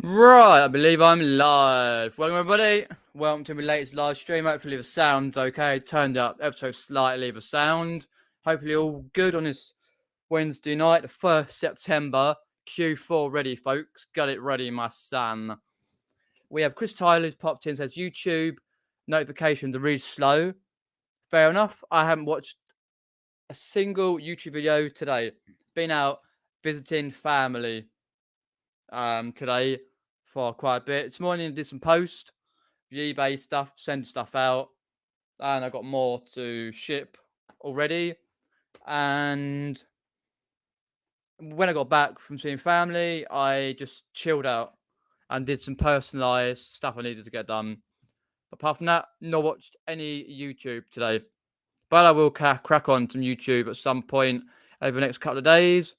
Right, I believe I'm live. Welcome everybody. Welcome to my latest live stream. Hopefully the sound's okay. Turned up ever so slightly the sound. Hopefully all good on this Wednesday night, the 1st September. Q4 ready, folks. Got it ready, my son. We have Chris Tyler's popped in, says YouTube notifications are really slow. Fair enough. I haven't watched a single YouTube video today. Been out visiting family today for quite a bit. This morning I did some post, eBay stuff, send stuff out, and I got more to ship already. And when I got back from seeing family, I just chilled out and did some personalized stuff I needed to get done. Apart from that, not watched any YouTube today. But I will crack on some YouTube at some point over the next couple of days.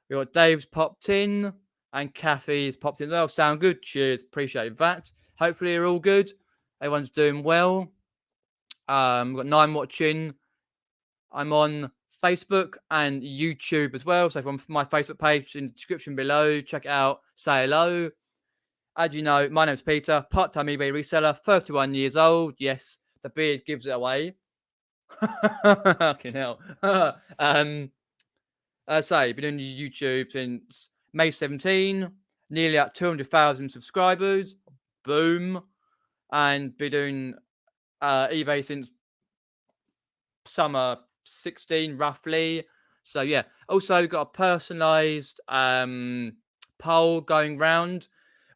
We got Dave's popped in and Kathy's popped in. They'll sound good. Cheers. Appreciate that. Hopefully you're all good. Everyone's doing well. We've got 9 watching. I'm on Facebook and YouTube as well. So from my Facebook page in the description below, check it out. Say hello. As you know, my name's Peter, part-time eBay reseller, 31 years old. Yes, the beard gives it away. Fucking hell. Been doing YouTube since May 17, nearly at 200,000 subscribers. Boom. And been doing eBay since summer 16, roughly. So yeah. Also got a personalized poll going round.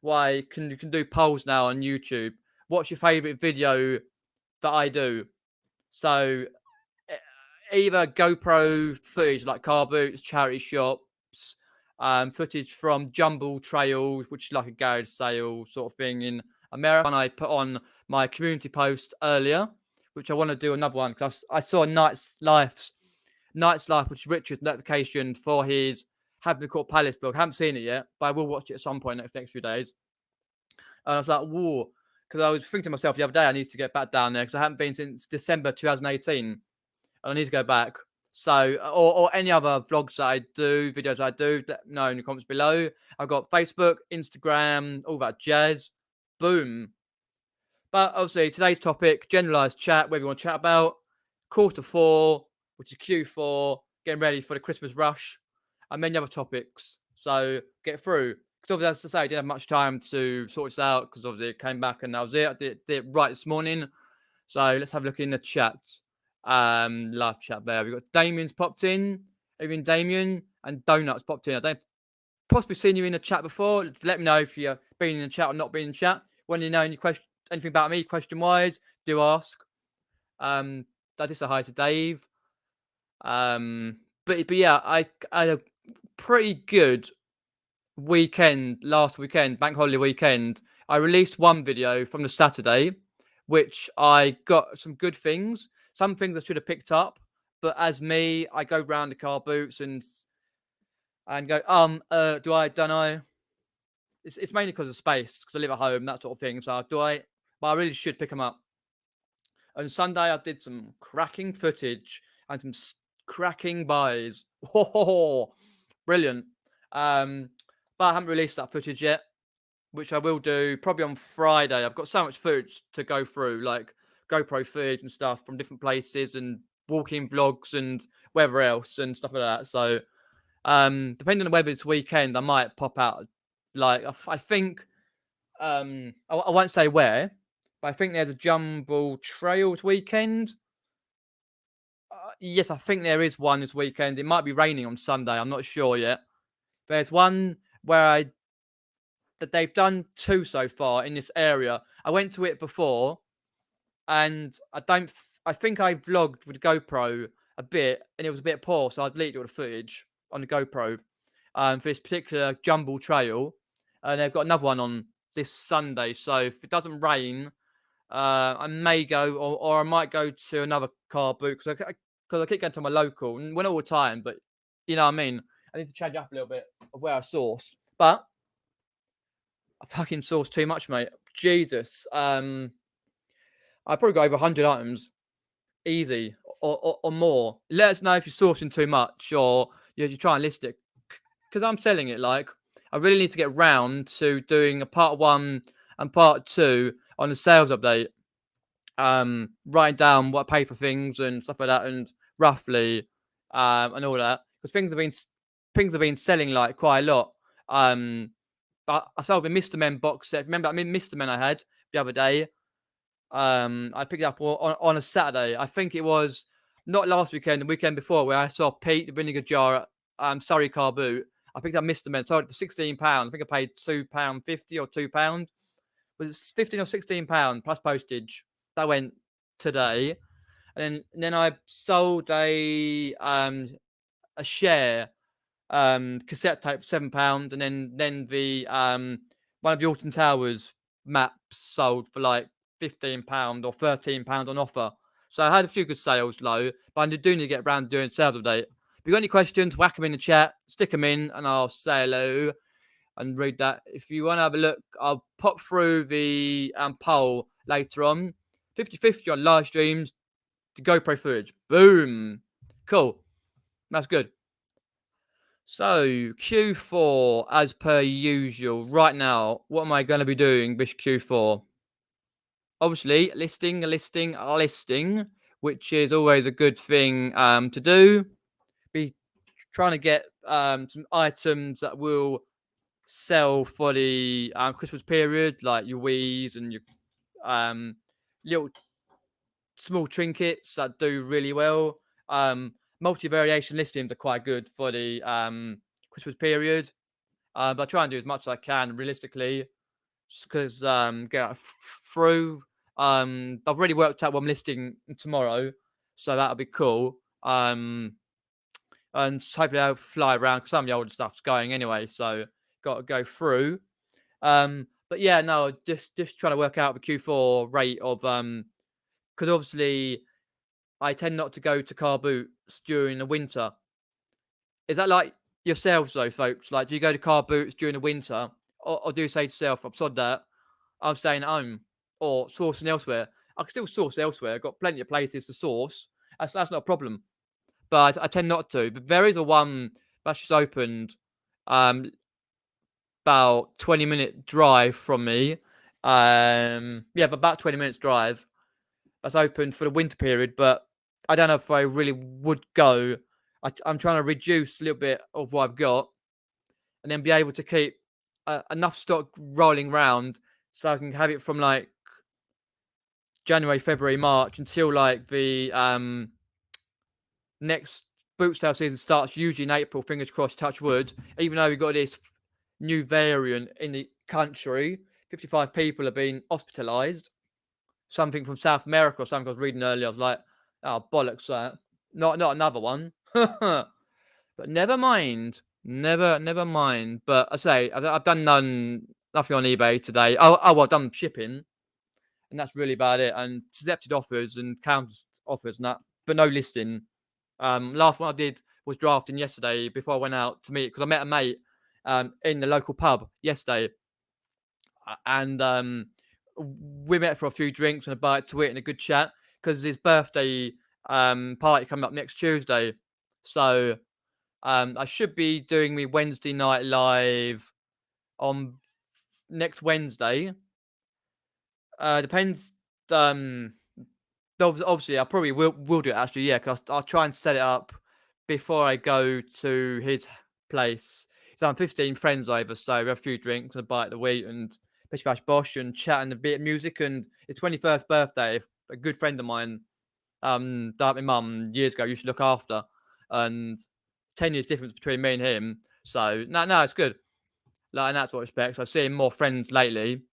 Why you can do polls now on YouTube. What's your favorite video that I do? So either GoPro footage like Carboots, charity shops, footage from Jumble Trails, which is like a garage sale sort of thing in America. And I put on my community post earlier, which I want to do another one because I saw Night's Life, which is Richard's notification for his Hampton Court Palace vlog. I haven't seen it yet, but I will watch it at some point next few days. And I was like, whoa, because I was thinking to myself the other day, I need to get back down there because I haven't been since December 2018. And I need to go back. So, or any other vlogs that I do, videos I do, let me know in the comments below. I've got Facebook, Instagram, all that jazz. Boom. But obviously, today's topic, generalized chat, whatever you want to chat about. Q4, which is Q4, getting ready for the Christmas rush, and many other topics. So, get through. Because obviously, as I say, I didn't have much time to sort this out because obviously it came back and that was it. I did it right this morning. So, let's have a look in the chat. Live chat there. We've got Damien's popped in. Even Damien and Donuts popped in. I don't possibly seen you in the chat before. Let me know if you've been in the chat or not been in the chat. When you know anything about me, question wise, do ask. I just say hi to Dave. But yeah, I had a pretty good weekend last weekend, bank holiday weekend. I released one video from the Saturday, which I got some good things. Some things I should have picked up, but as me, I go round the car boots and go, don't I? It's mainly because of space, because I live at home, that sort of thing. So but I really should pick them up. On Sunday, I did some cracking footage and some cracking buys. Oh, brilliant. But I haven't released that footage yet, which I will do probably on Friday. I've got so much footage to go through, like GoPro footage and stuff from different places and walking vlogs and wherever else and stuff like that. So, depending on whether it's weekend, I might pop out. Like, I think, I won't say where, but I think there's a Jumble Trails weekend. Yes, I think there is one this weekend. It might be raining on Sunday. I'm not sure yet. There's one where that they've done 2 so far in this area. I went to it before, and I think I vlogged with GoPro a bit, and it was a bit poor, so I deleted all the footage on the GoPro for this particular Jumble Trail. And they've got another one on this Sunday, so if it doesn't rain, I may go, or I might go to another car boot because I keep going to my local, and well, not all the time, but you know what I mean. I need to change up a little bit of where I source, but I fucking source too much, mate. Jesus. I probably got over 100 items, easy, or more. Let us know if you're sourcing too much or you're trying to list it, because I'm selling it. Like, I really need to get round to doing a part 1 and part 2 on the sales update. Writing down what I pay for things and stuff like that, and roughly, and all that, because things have been selling like quite a lot. But I sold the Mr. Men box set. Remember, Mr. Men I had the other day. I picked it up on a Saturday. I think it was not last weekend, the weekend before, where I saw Pete the vinegar jar at Surrey Carboot. I picked up Mr. Men, sold it for £16. I think I paid £2.50 or £2. Was it 15 or £16 plus postage? That went today, and then I sold a share cassette tape for £7, and then the one of the Alton Towers maps sold for like £15 or £13 on offer. So I had a few good sales low, but I do need to get around doing sales update. If you got any questions, whack them in the chat, stick them in, and I'll say hello and read that. If you want to have a look, I'll pop through the poll later on. 50-50 on live streams, the GoPro footage. Boom. Cool. That's good. So, Q4, as per usual. Right now, what am I going to be doing this Q4? Obviously, listing, which is always a good thing to do. Be trying to get some items that will sell for the Christmas period, like your Wii's and your little small trinkets that do really well. Multi-variation listings are quite good for the Christmas period, but I try and do as much as I can realistically, just because get through. I've already worked out what I'm listing tomorrow, so that'll be cool. And hopefully I'll fly around because some of the older stuff's going anyway, so got to go through. But yeah, no, just trying to work out the Q4 rate of because obviously I tend not to go to Carboots during the winter. Is that like yourselves though, folks? Like, do you go to Carboots during the winter, or do you say to yourself, "I'm sod that, I'm staying at home or sourcing elsewhere"? I can still source elsewhere. I've got plenty of places to source. That's not a problem. But I tend not to. But there is a one that's just opened, about 20-minute drive from me. Yeah, but about 20 minutes drive. That's open for the winter period, but I don't know if I really would go. I'm trying to reduce a little bit of what I've got, and then be able to keep enough stock rolling round so I can have it from like January, February, March until like the next boot sale season starts, usually in April. Fingers crossed, touch wood. Even though we've got this new variant in the country, 55 people have been hospitalised. Something from South America or something I was reading earlier. I was like, oh, bollocks, that. Not another one. But never mind. Never mind. But I say, I've done nothing on eBay today. Oh, well, I've done shipping. And that's really about it. And accepted offers and counter offers and that. But no listing. Last one I did was drafting yesterday before I went out to meet. Because I met a mate in the local pub yesterday. And we met for a few drinks and a bite to eat and a good chat because his birthday party coming up next Tuesday. So I should be doing my Wednesday night live on next Wednesday. Depends. Obviously, I probably will do it actually. Yeah, because I'll try and set it up before I go to his place. So I'm 15 friends over, so we have a few drinks and a bite to eat and bish bash bosh and chatting a bit of music. And his 21st birthday, a good friend of mine, died my mum years ago, used to look after, and 10 years difference between me and him. So no, it's good. Like in that sort of respect. So I've seen more friends lately.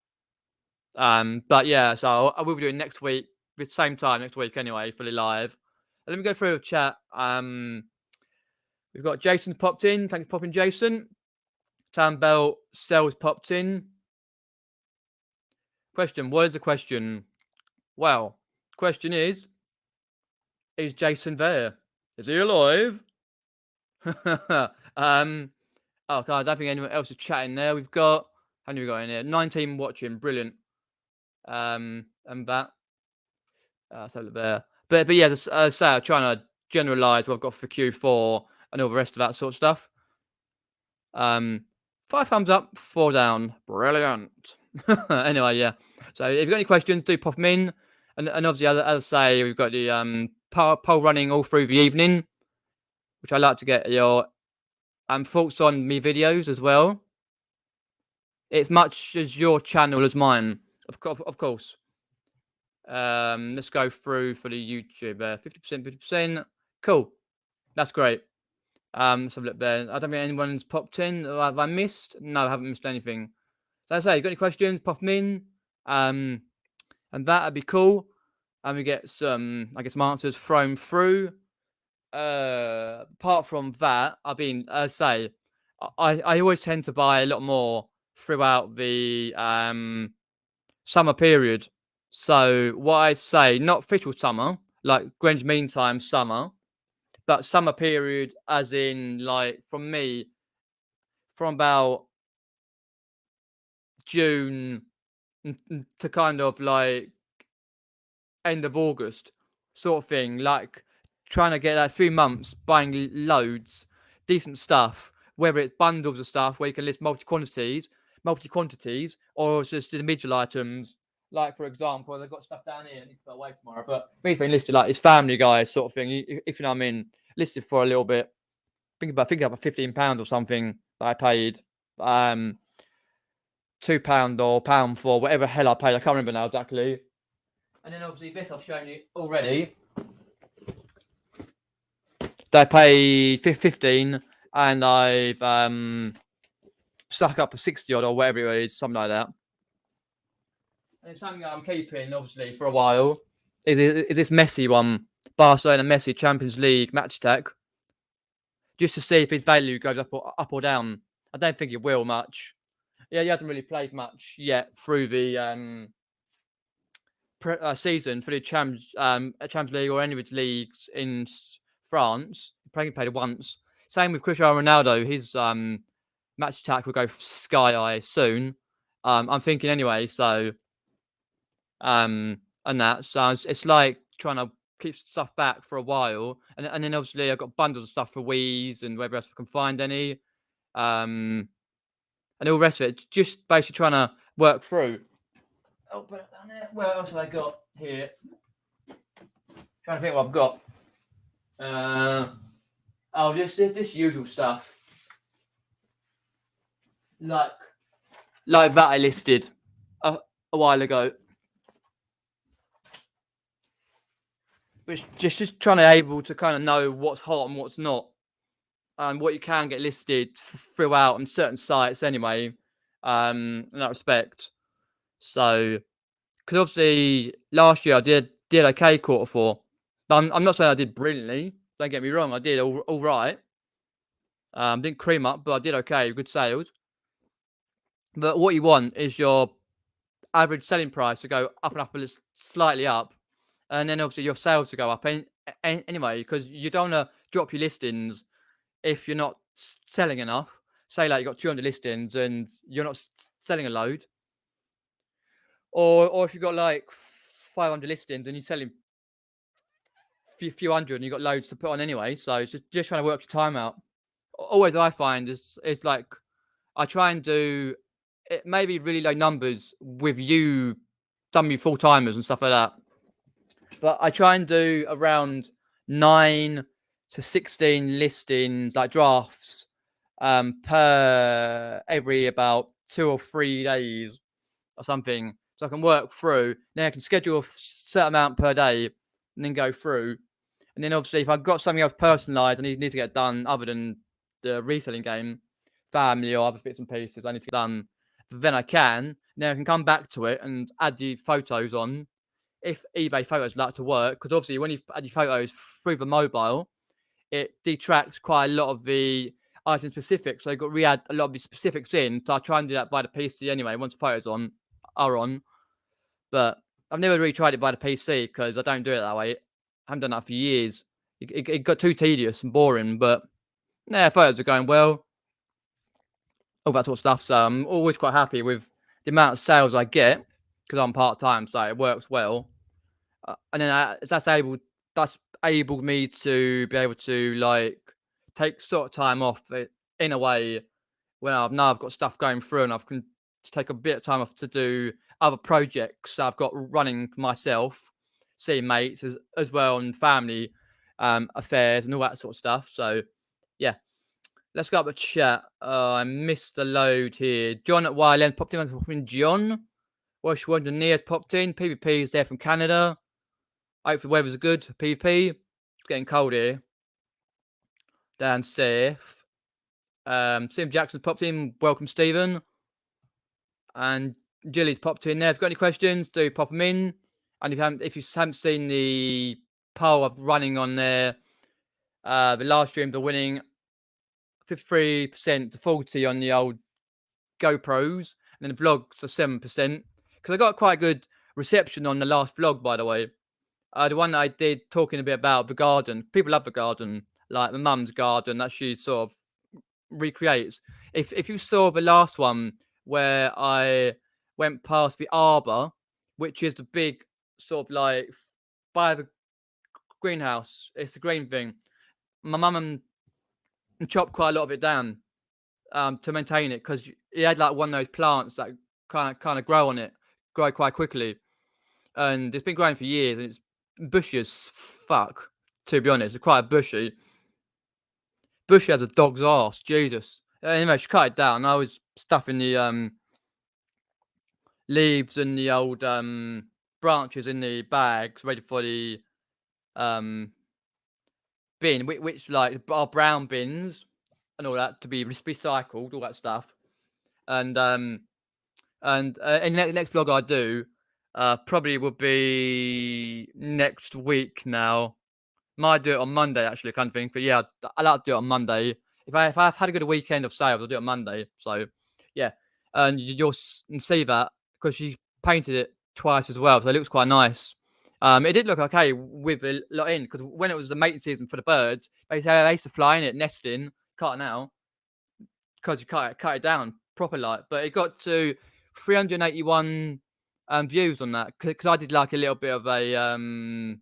But yeah, so I will be doing next week, the same time next week anyway, fully live. And let me go through the chat. We've got Jason popped in. Thanks for popping, Jason. Tam Bell Sells popped in. Question. What is the question? Well, question is Jason there? Is he alive? Oh god, I don't think anyone else is chatting there. We've got, how many we got in here? 19 watching, brilliant. And that. So there. But yeah, as I say, I'm trying to generalize what I've got for Q4 and all the rest of that sort of stuff. 5 thumbs up, 4 down. Brilliant. Anyway, yeah. So if you've got any questions, do pop them in. And obviously, as I say, we've got the poll running all through the evening, which I like to get your thoughts on me videos as well. It's much as your channel as mine, of course. Let's go through for the YouTube. 50%, 50%. Cool. That's great. Let's have a look there. I don't think anyone's popped in. Have I missed? No, I haven't missed anything. So as I say, you got any questions, pop them in. And that'd be cool. And we get some, I guess, some answers thrown through. Apart from that, I mean, as I say, I always tend to buy a lot more throughout the summer period. So what I say, not official summer, like Greenwich Mean Time summer, but summer period as in like from me, from about June to kind of like end of August sort of thing, like trying to get like 3 months buying loads, decent stuff, whether it's bundles of stuff where you can list multi quantities, or it's just individual items. Like for example, they've got stuff down here. I need to put away tomorrow, but it's been listed like it's Family Guy sort of thing. If you know what I mean, listed for a little bit. Think about £15 or something that I paid. £2 or £1 for whatever hell I paid. I can't remember now exactly. And then obviously this I've shown you already. They paid 15, and I've stuck up for 60 odd or whatever it is, something like that. And something that I'm keeping obviously for a while is this Messi one, Barcelona Messi Champions League match attack, just to see if his value goes up or down. I don't think it will much. Yeah, he hasn't really played much yet through the season for the Champions League or any of its leagues in France. He played it once. Same with Cristiano Ronaldo. His match attack will go sky high soon. I'm thinking anyway. So and that. So it's like trying to keep stuff back for a while, and then obviously I've got bundles of stuff for Wii's and wherever else I can find any, and all the rest of it. Just basically trying to work through. Oh, put it down there. What else have I got here? Trying to think what I've got. This usual stuff. Like that I listed a while ago. Which just trying to able to kind of know what's hot and what's not. And what you can get listed throughout on certain sites anyway. In that respect. So, because obviously last year I did okay quarter four. I'm not saying I did brilliantly. Don't get me wrong, I did all right. Didn't cream up, but I did okay. Good sales. But what you want is your average selling price to go up and up, slightly up, and then obviously your sales to go up. Anyway, because you don't want to drop your listings if you're not selling enough. Say like you got 200 listings and you're not selling a load, or if you've got like 500 listings and you're selling a few hundred and you've got loads to put on anyway. So just trying to work your time out. Always I find is like I try and do it maybe really low numbers with you, some of you full timers and stuff like that. But I try and do around 9 to 16 listings, like drafts, per every about 2 or 3 days or something. So I can work through. Then I can schedule a certain amount per day and then go through. And then obviously if I've got something else personalised I need to get done other than the reselling game, family or other bits and pieces I need to get done, then I can. Then I can come back to it and add the photos on if eBay photos like to work, because obviously when you add your photos through the mobile, it detracts quite a lot of the item specifics. So you've got to re-add a lot of the specifics in. So I try and do that by the PC anyway, once photos are on. But I've never really tried it by the PC because I don't do it that way. I haven't done that for years. It got too tedious and boring, but yeah, photos are going well. All that sort of stuff. So I'm always quite happy with the amount of sales I get because I'm part-time, so it works well. And then that's enabled me to be able to like take sort of time off in a way Well, now I've got stuff going through, and I've can take a bit of time off to do other projects I've got running myself, see mates as well, and family affairs and all that sort of stuff. So, yeah, let's go up the chat. I missed the load here. John at Wyland popped in. John. Welsh Wonder Near's popped in. PvP is there from Canada. Hope the weather's good. PvP. It's getting cold here. Down south. Sim Jackson's popped in. Welcome, Stephen. And Jilly's popped in there. If you've got any questions, do pop them in. And if you haven't seen the poll I'm running on there, the live streams are winning 53% to 40 on the old GoPros, and then the vlogs are 7%. Because I got quite good reception on the last vlog, by the way. The one that I did talking a bit about the garden. People love the garden, like my mum's garden that she sort of recreates. If you saw the last one where I went past the arbor, which is the big sort of like by the greenhouse, it's the green thing. My mum chopped quite a lot of it down to maintain it, because he had like one of those plants that kind of grow quite quickly, and it's been growing for years, and it's bushy as fuck. To be honest, it's quite bushy. Bushy as a dog's ass, Jesus. Anyway, she cut it down. I was stuffing the leaves and the old branches in the bags ready for the bin, which like are brown bins and all that, to be recycled, all that stuff. And in the next vlog I do probably will be next week now. Might do it on Monday, actually, kind of thing. But yeah, I like to do it on Monday. If I've had a good weekend of sales, I'll do it on Monday. So yeah, and you'll see that because she painted it twice as well, so it looks quite nice. It did look okay with a lot in, because when it was the mating season for the birds, they used to fly in it, nesting, cut it out, because you cut it down proper like. But it got to 381 views on that, because I did like a little bit of a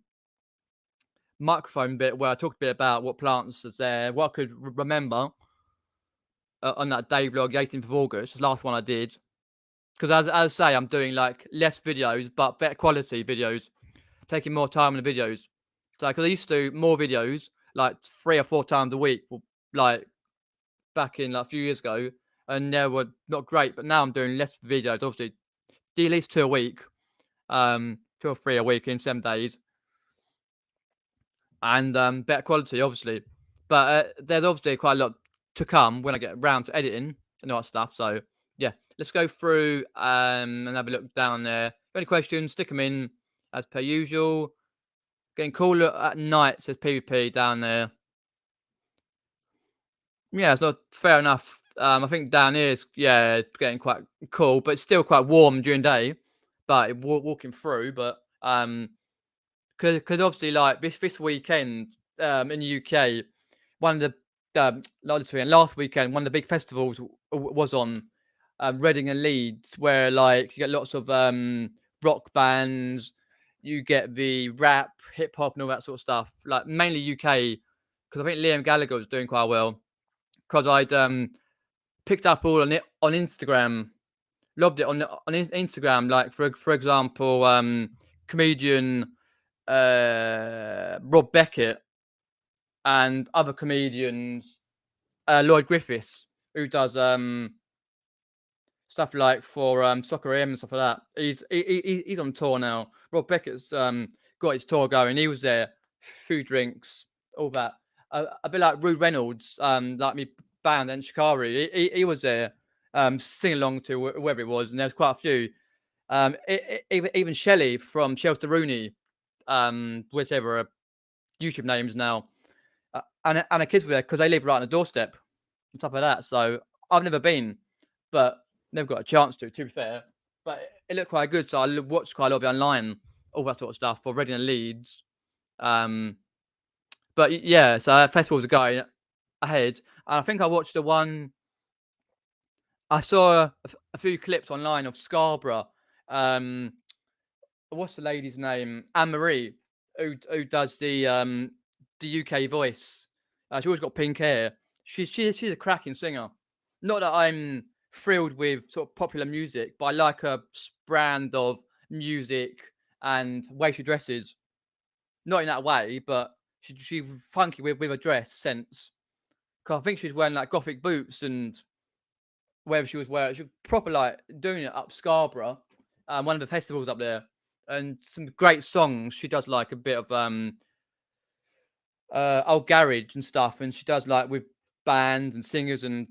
microphone bit where I talked a bit about what plants is there, what I could remember on that day vlog, 18th of August, the last one I did. Because as I say, I'm doing like less videos, but better quality videos, taking more time on the videos. So, because I used to do more videos, like 3 or 4 times a week, like back in like a few years ago, and they were not great. But now I'm doing less videos, obviously, at least 2 a week, 2 or 3 a week in 7 days, and better quality, obviously. But there's obviously quite a lot to come when I get around to editing and all that stuff. So yeah, let's go through and have a look down there. Any questions, stick them in as per usual. Getting cooler at night, says PvP down there. Yeah, it's not fair enough. I think down here is, yeah, it's getting quite cool, but it's still quite warm during day. But walking through, but because obviously, like this weekend in the UK, one of the last weekend, one of the big festivals was on Reading and Leeds, where like you get lots of rock bands, you get the rap, hip hop, and all that sort of stuff. Like mainly UK, because I think Liam Gallagher was doing quite well. Because I'd picked up all on it on Instagram, lobbed it on Instagram. Like for example, comedian Rob Beckett and other comedians, Lloyd Griffiths, who does stuff like for Soccer AM and stuff like that. He's on tour now. Rob Beckett's got his tour going. He was there, food, drinks, all that. A bit like Rude Reynolds, like me band and Shikari. He was there, singing along to whoever it was, and there's quite a few. Even Shelley from Shelter Rooney, whichever YouTube names now, and the kids were there because they live right on the doorstep and stuff like that. So I've never been, but never got a chance to be fair. But it looked quite good, so I watched quite a lot of it online, all that sort of stuff for Reading and Leeds. But yeah, so festivals are going ahead, and I think I watched the one. I saw a few clips online of Scarborough. What's the lady's name? Anne Marie, who does the UK voice. She always got pink hair. She's a cracking singer. Not that I'm thrilled with sort of popular music, but I like a brand of music and way she dresses. Not in that way, but she funky with a dress sense. 'Cause I think she's wearing like gothic boots and wherever she was wearing, she was proper like doing it up Scarborough, one of the festivals up there, and some great songs. She does like a bit of old garage and stuff, and she does like with bands and singers and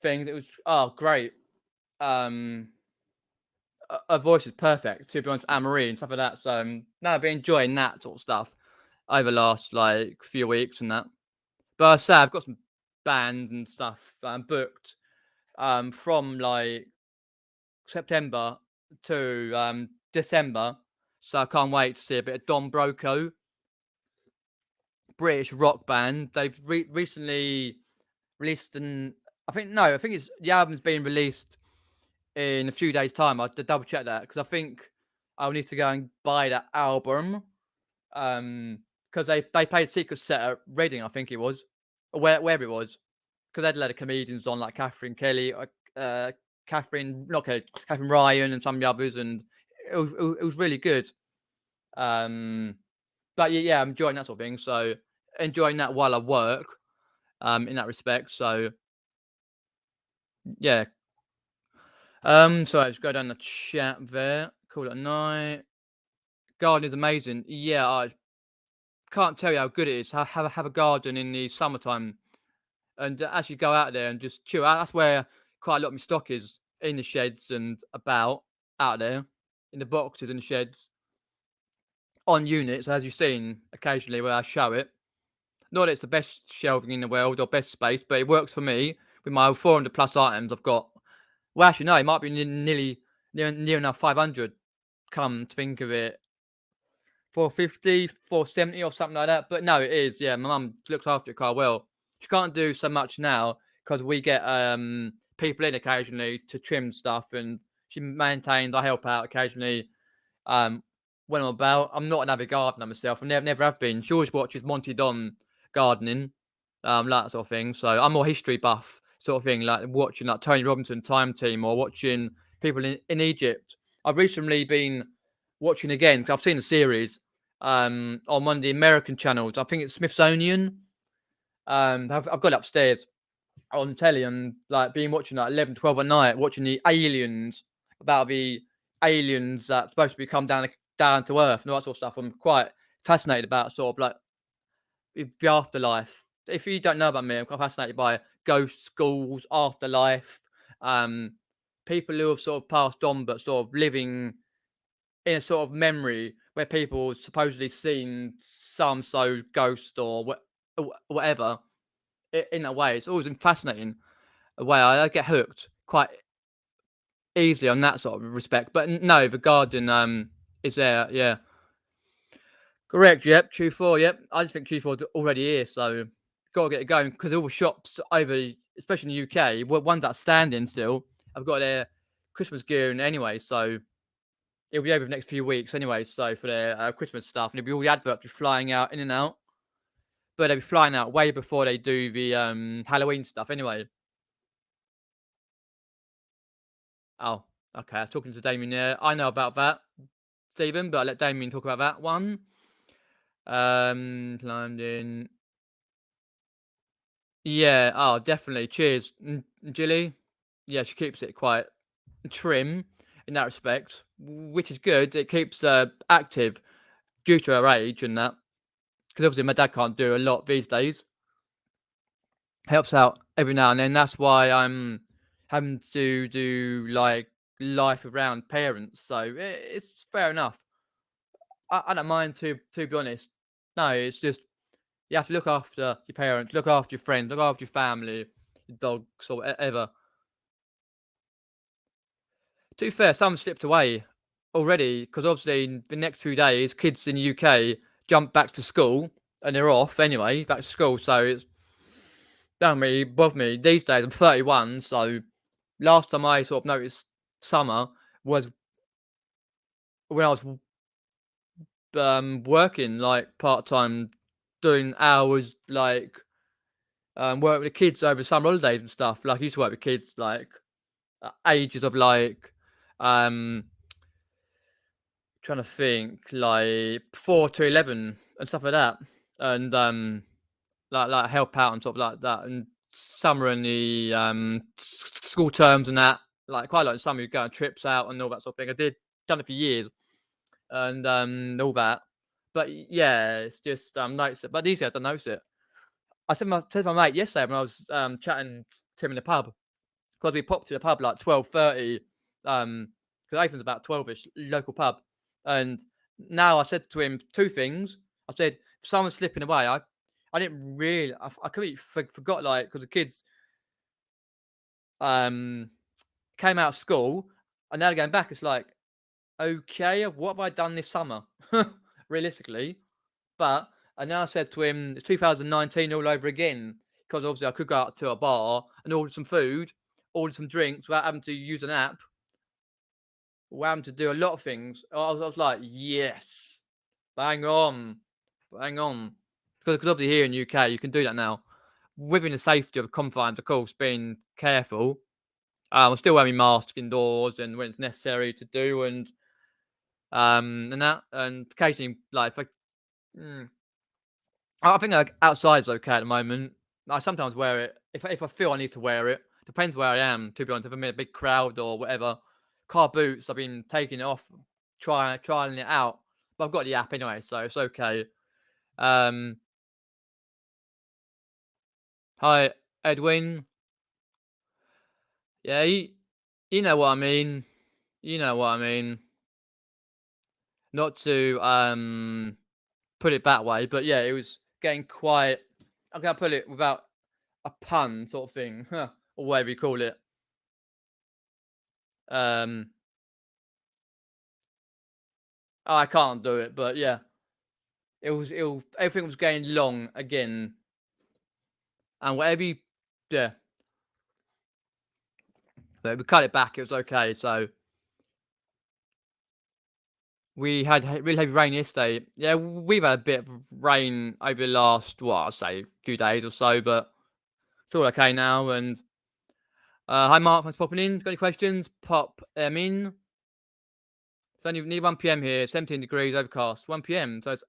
things. It was great. Um, her voice is perfect. To be honest, Anne Marie and stuff like that. So no, I've been enjoying that sort of stuff over the last like few weeks and that. But I say I've got some bands and stuff booked from like September to December. So I can't wait to see a bit of Don Broco, British rock band. They've recently released an I think it's the album's being released in a few days' time. I have to double check that because I think I'll need to go and buy that album. Because they played Secret Set at Reading, I think it was, or wherever it was, because they had a lot of comedians on like Catherine Kelly, Catherine Ryan, and some of the others, and it was really good. Um, but yeah, I'm enjoying that sort of thing. So enjoying that while I work. In that respect. So yeah. So let's go down the chat there. Call it a night. Garden is amazing. Yeah, I can't tell you how good it is to have a garden in the summertime and actually go out there and just chill out. That's where quite a lot of my stock is in the sheds and about out there in the boxes in the sheds on units, as you've seen occasionally where I show it. Not that it's the best shelving in the world or best space, but it works for me with my 400 plus items I've got. Well, actually, no, it might be nearly near enough 500. Come to think of it, 450, 470 or something like that. But no, it is. Yeah, my mum looks after it quite well. She can't do so much now because we get people in occasionally to trim stuff, and she maintains. I help out occasionally when I'm about. I'm not an avid gardener myself. I never have been. She always watches Monty Don gardening, like that sort of thing. So I'm more history buff sort of thing, like watching like Tony Robinson Time Team or watching people in Egypt. I've recently been watching again because I've seen the series on one of the American channels. I think it's Smithsonian. I've got it upstairs on telly and like been watching like 11, 12 at night, watching the aliens about the aliens that supposed to be come down to Earth and all that sort of stuff. I'm quite fascinated about sort of like the afterlife. If you don't know about me, I'm quite fascinated by ghost schools, afterlife, people who have sort of passed on but sort of living in a sort of memory where people supposedly seen some so ghost or whatever. In that way, it's always been fascinating. A way I get hooked quite easily on that sort of respect. But no, the garden is there. Yeah, correct. Yep, Q4. Yep, I just think Q4 is already here, so gotta get it going because all the shops over, especially in the UK, ones that are standing still, I've got their Christmas gear in anyway, so it'll be over the next few weeks anyway. So for their Christmas stuff, and it'll be all the adverts flying out in and out, but they'll be flying out way before they do the Halloween stuff anyway. Oh, okay. I was talking to Damien there. I know about that, Stephen, but I'll let Damien talk about that one. Climbed in. Yeah, oh, definitely. Cheers, Jilly. Yeah, she keeps it quite trim in that respect, which is good. It keeps her active due to her age and that. Because obviously my dad can't do a lot these days. Helps out every now and then. That's why I'm having to do like life around parents. So it's fair enough. I don't mind to be honest. No, it's just you have to look after your parents, look after your friends, look after your family, your dogs or whatever. To be fair, some slipped away already because obviously in the next few days, kids in the UK jump back to school and they're off anyway, back to school. So it's don't really bother me. These days I'm 31, so last time I sort of noticed summer was when I was working like part time, doing hours like work with the kids over summer holidays and stuff. Like, I used to work with kids, like, ages of, like, um, trying to think, like, 4 to 11 and stuff like that, and, like, help out and stuff like that, and summer and the, school terms and that, like, quite a lot in summer, you go on trips out and all that sort of thing. Done it for years, and, all that. But, yeah, it's just, notice it. But these days, I notice it. I said to my mate yesterday when I was, chatting to him in the pub, because we popped to the pub like 12:30, because it opens about 12ish, local pub. And now I said to him two things. I said, if someone's slipping away, I didn't really, I completely forgot, like, because the kids um came out of school and now they're going back. It's like, okay, what have I done this summer? Realistically. But and then I said to him, it's 2019 all over again. Because obviously I could go out to a bar and order some food, order some drinks without having to use an app, without having to do a lot of things. I was like, yes, bang on, bang on. Because obviously here in UK you can do that now, within the safety of confines, of course, being careful. I'm still wearing my mask indoors and when it's necessary to do, and that, and occasionally, like, if mm, I think, like, outside's okay at the moment. I sometimes wear it if I feel I need to wear it. Depends where I am, to be honest. If I'm in a big crowd or whatever. Car boots, I've been taking it off, trying it out. But I've got the app anyway, so it's okay. Um, Hi, Edwin. Yeah, you know what I mean. You know what I mean. Not to put it that way, but yeah, it was getting quite. I'm gonna put it without a pun, sort of thing, or whatever you call it. Um, I can't do it, but yeah, everything was getting long again, and whatever you, yeah, but we cut it back. It was okay. So we had really heavy rain yesterday. Yeah, we've had a bit of rain over the last, what I'd say, few days or so, but it's all okay now. And hi, Mark, thanks for popping in. Got any questions? Pop them in. It's only near 1 p.m. here, 17 degrees, overcast. 1 p.m. So it's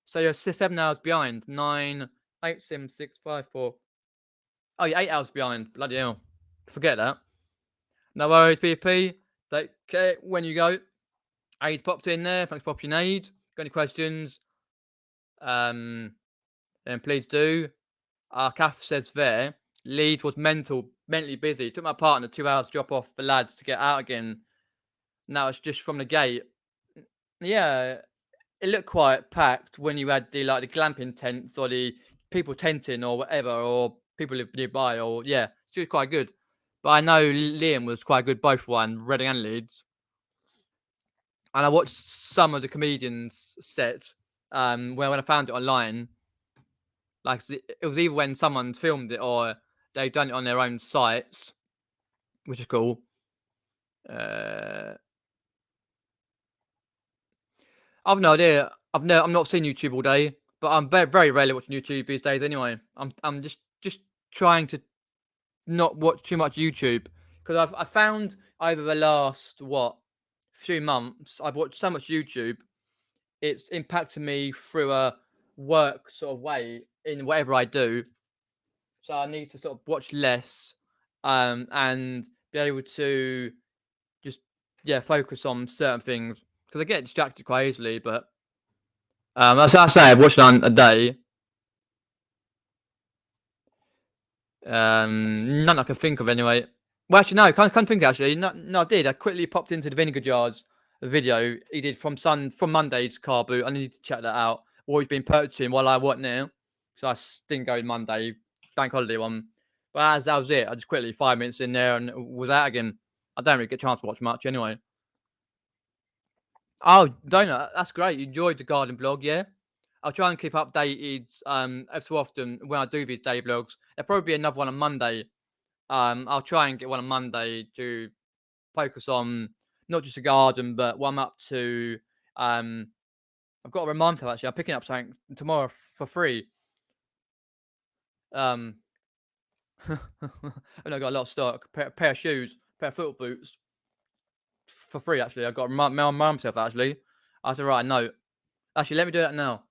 so you're 7 hours behind. 9, 8, 7, 6, 5, 4. Oh, you're 8 hours behind. Bloody hell. Forget that. No worries, PP. Take care when you go. Aid popped in there. Thanks for popping in, Aid. Got any questions? Then please do. Kath says there, Leeds was mentally busy. Took my partner 2 hours to drop off the lads to get out again. Now it's just from the gate. Yeah, it looked quite packed when you had the glamping tents or the people tenting or whatever, or people live nearby, or yeah, it's just quite good. But I know Liam was quite good both one, Reading and Leeds. And I watched some of the comedians' set when I found it online. Like, it was either when someone filmed it or they've done it on their own sites, which is cool. I've no idea. I'm not seeing YouTube all day, but I'm very, very rarely watching YouTube these days. Anyway, I'm just trying to not watch too much YouTube, because I found over the last few months I've watched so much YouTube. It's impacted me through a work sort of way in whatever I do. So I need to sort of watch less, and be able to just, yeah, focus on certain things, because I get distracted quite easily. But as I say, I've watched on a day. None I can think of anyway. Well, actually, no, can't think actually. No, I did. I quickly popped into the Vinegar Jars video he did from Monday's car boot. I need to check that out. What he's been purchasing while I wasn't there. So I didn't go Monday, bank holiday one. But that was it. I just quickly 5 minutes in there and was out again. I don't really get a chance to watch much anyway. Oh, donut, that's great. You enjoyed the garden vlog, yeah? I'll try and keep updated every so often when I do these day vlogs. There'll probably be another one on Monday. I'll try and get one on Monday to focus on not just the garden, but what I'm up to. I've got to remind myself, actually, I'm picking up something tomorrow for free. And I got a lot of stock. Pair of shoes, pair of foot boots for free. Actually, I got my myself. Actually, I have to write a note. Actually, let me do that now.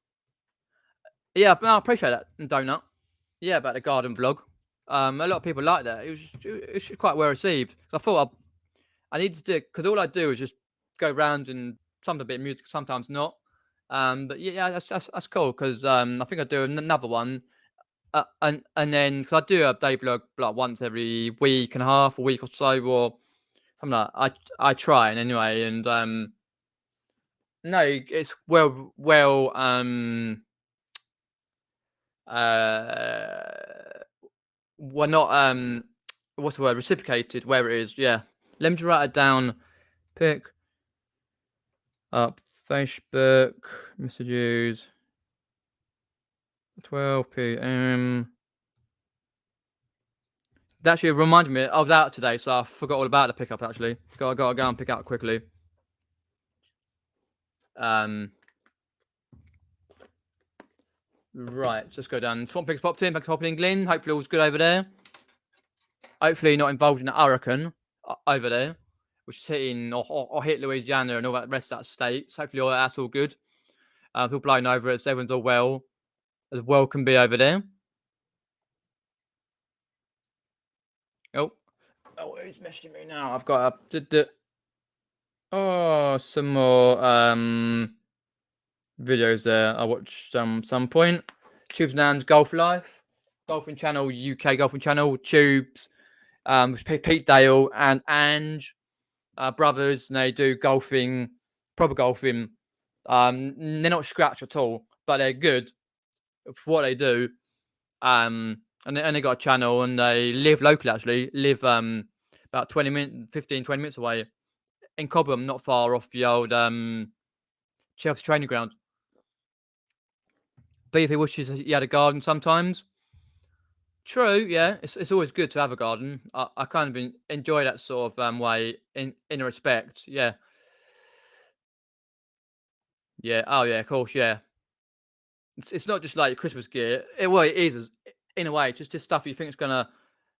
Yeah, I appreciate that, Donut. Yeah, about the garden vlog. A lot of people like that. It was quite well received. I thought I need to do it because all I do is just go around and sometimes a bit of music, sometimes not. But yeah, that's cool because I think I do another one, and then because I do a day vlog like once every week and a half, a week or so, or something like that. I try and anyway, and no, it's uh we're not what's the word, reciprocated where it is. Yeah, let me just write it down. Pick up Facebook messages 12 p.m. That actually reminded me I was out today, so I forgot all about the pickup. Actually, gotta go and pick up quickly. Right, just go down. Swamp Pigs popped in. Pigs popping in Glyn. Hopefully all's good over there. Hopefully not involved in a hurricane over there, which is hitting or hit Louisiana and all that rest of that state. So hopefully that's all good. It's all blowing over it, so everyone's all well can be over there. Oh, who's messaging me now? I've got some more videos there. I watched some point. Tubes Nan's Golf Life, Golfing Channel UK, Golfing Channel, Tubes, with Pete Dale and Ange, brothers, and they do golfing, proper golfing. They're not scratch at all, but they're good for what they do. And they got a channel, and they live locally. Actually, live about 20 minutes away in Cobham, not far off the old Chelsea training ground. BP wishes he had a garden sometimes. True, yeah, it's always good to have a garden. I kind of enjoy that sort of way in a respect. Yeah, yeah. Oh yeah, of course, yeah. It's not just like your Christmas gear. It is in a way. Just stuff you think is gonna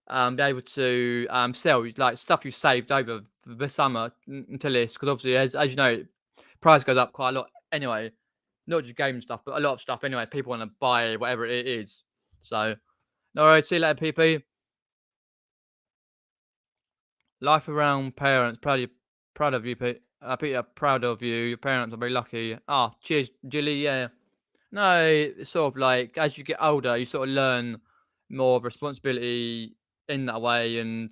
be able to sell, like stuff you saved over the summer until this. Because obviously, as you know, price goes up quite a lot anyway. Not just game stuff, but a lot of stuff anyway. People want to buy whatever it is. So, all right, see you later, PP. Life around parents. Proud of you, Pete. Peter, proud of you. Your parents are very lucky. Ah, cheers, Julie. Yeah. No, it's sort of like as you get older, you sort of learn more responsibility in that way, and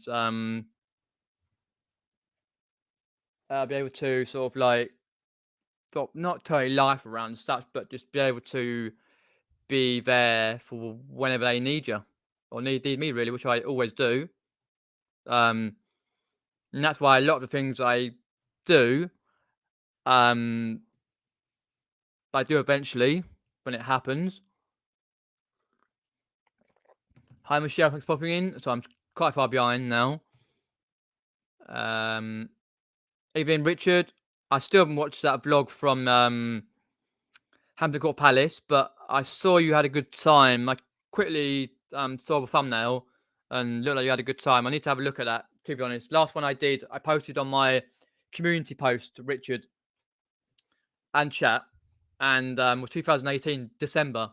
be able to sort of like not turn your life around and stuff, but just be able to be there for whenever they need you or need me really, which I always do. And that's why a lot of the things I do, um, I do eventually when it happens. Hi Michelle, thanks for popping in. So I'm quite far behind now. Even Richard, I still haven't watched that vlog from Hampton Court Palace, but I saw you had a good time. I quickly saw the thumbnail and looked like you had a good time. I need to have a look at that, to be honest. Last one I did, I posted on my community post, Richard, and chat, and was 2018 December,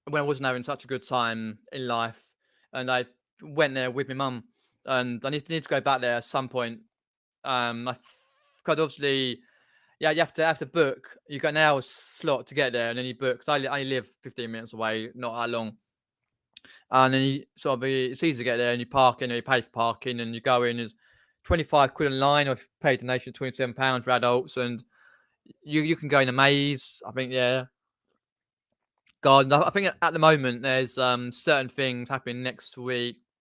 when I wasn't having such a good time in life, and I went there with my mum, and I need to go back there at some point. Because obviously, yeah, you have to book. You got an hour slot to get there, and then you book. Cause I live 15 minutes away, not that long. And then you sort of it's easy to get there, and you park in, and you pay for parking, and you go in. There's 25 quid online. I've paid donation £27 for adults, and you can go in a maze. I think garden. I think at the moment there's certain things happening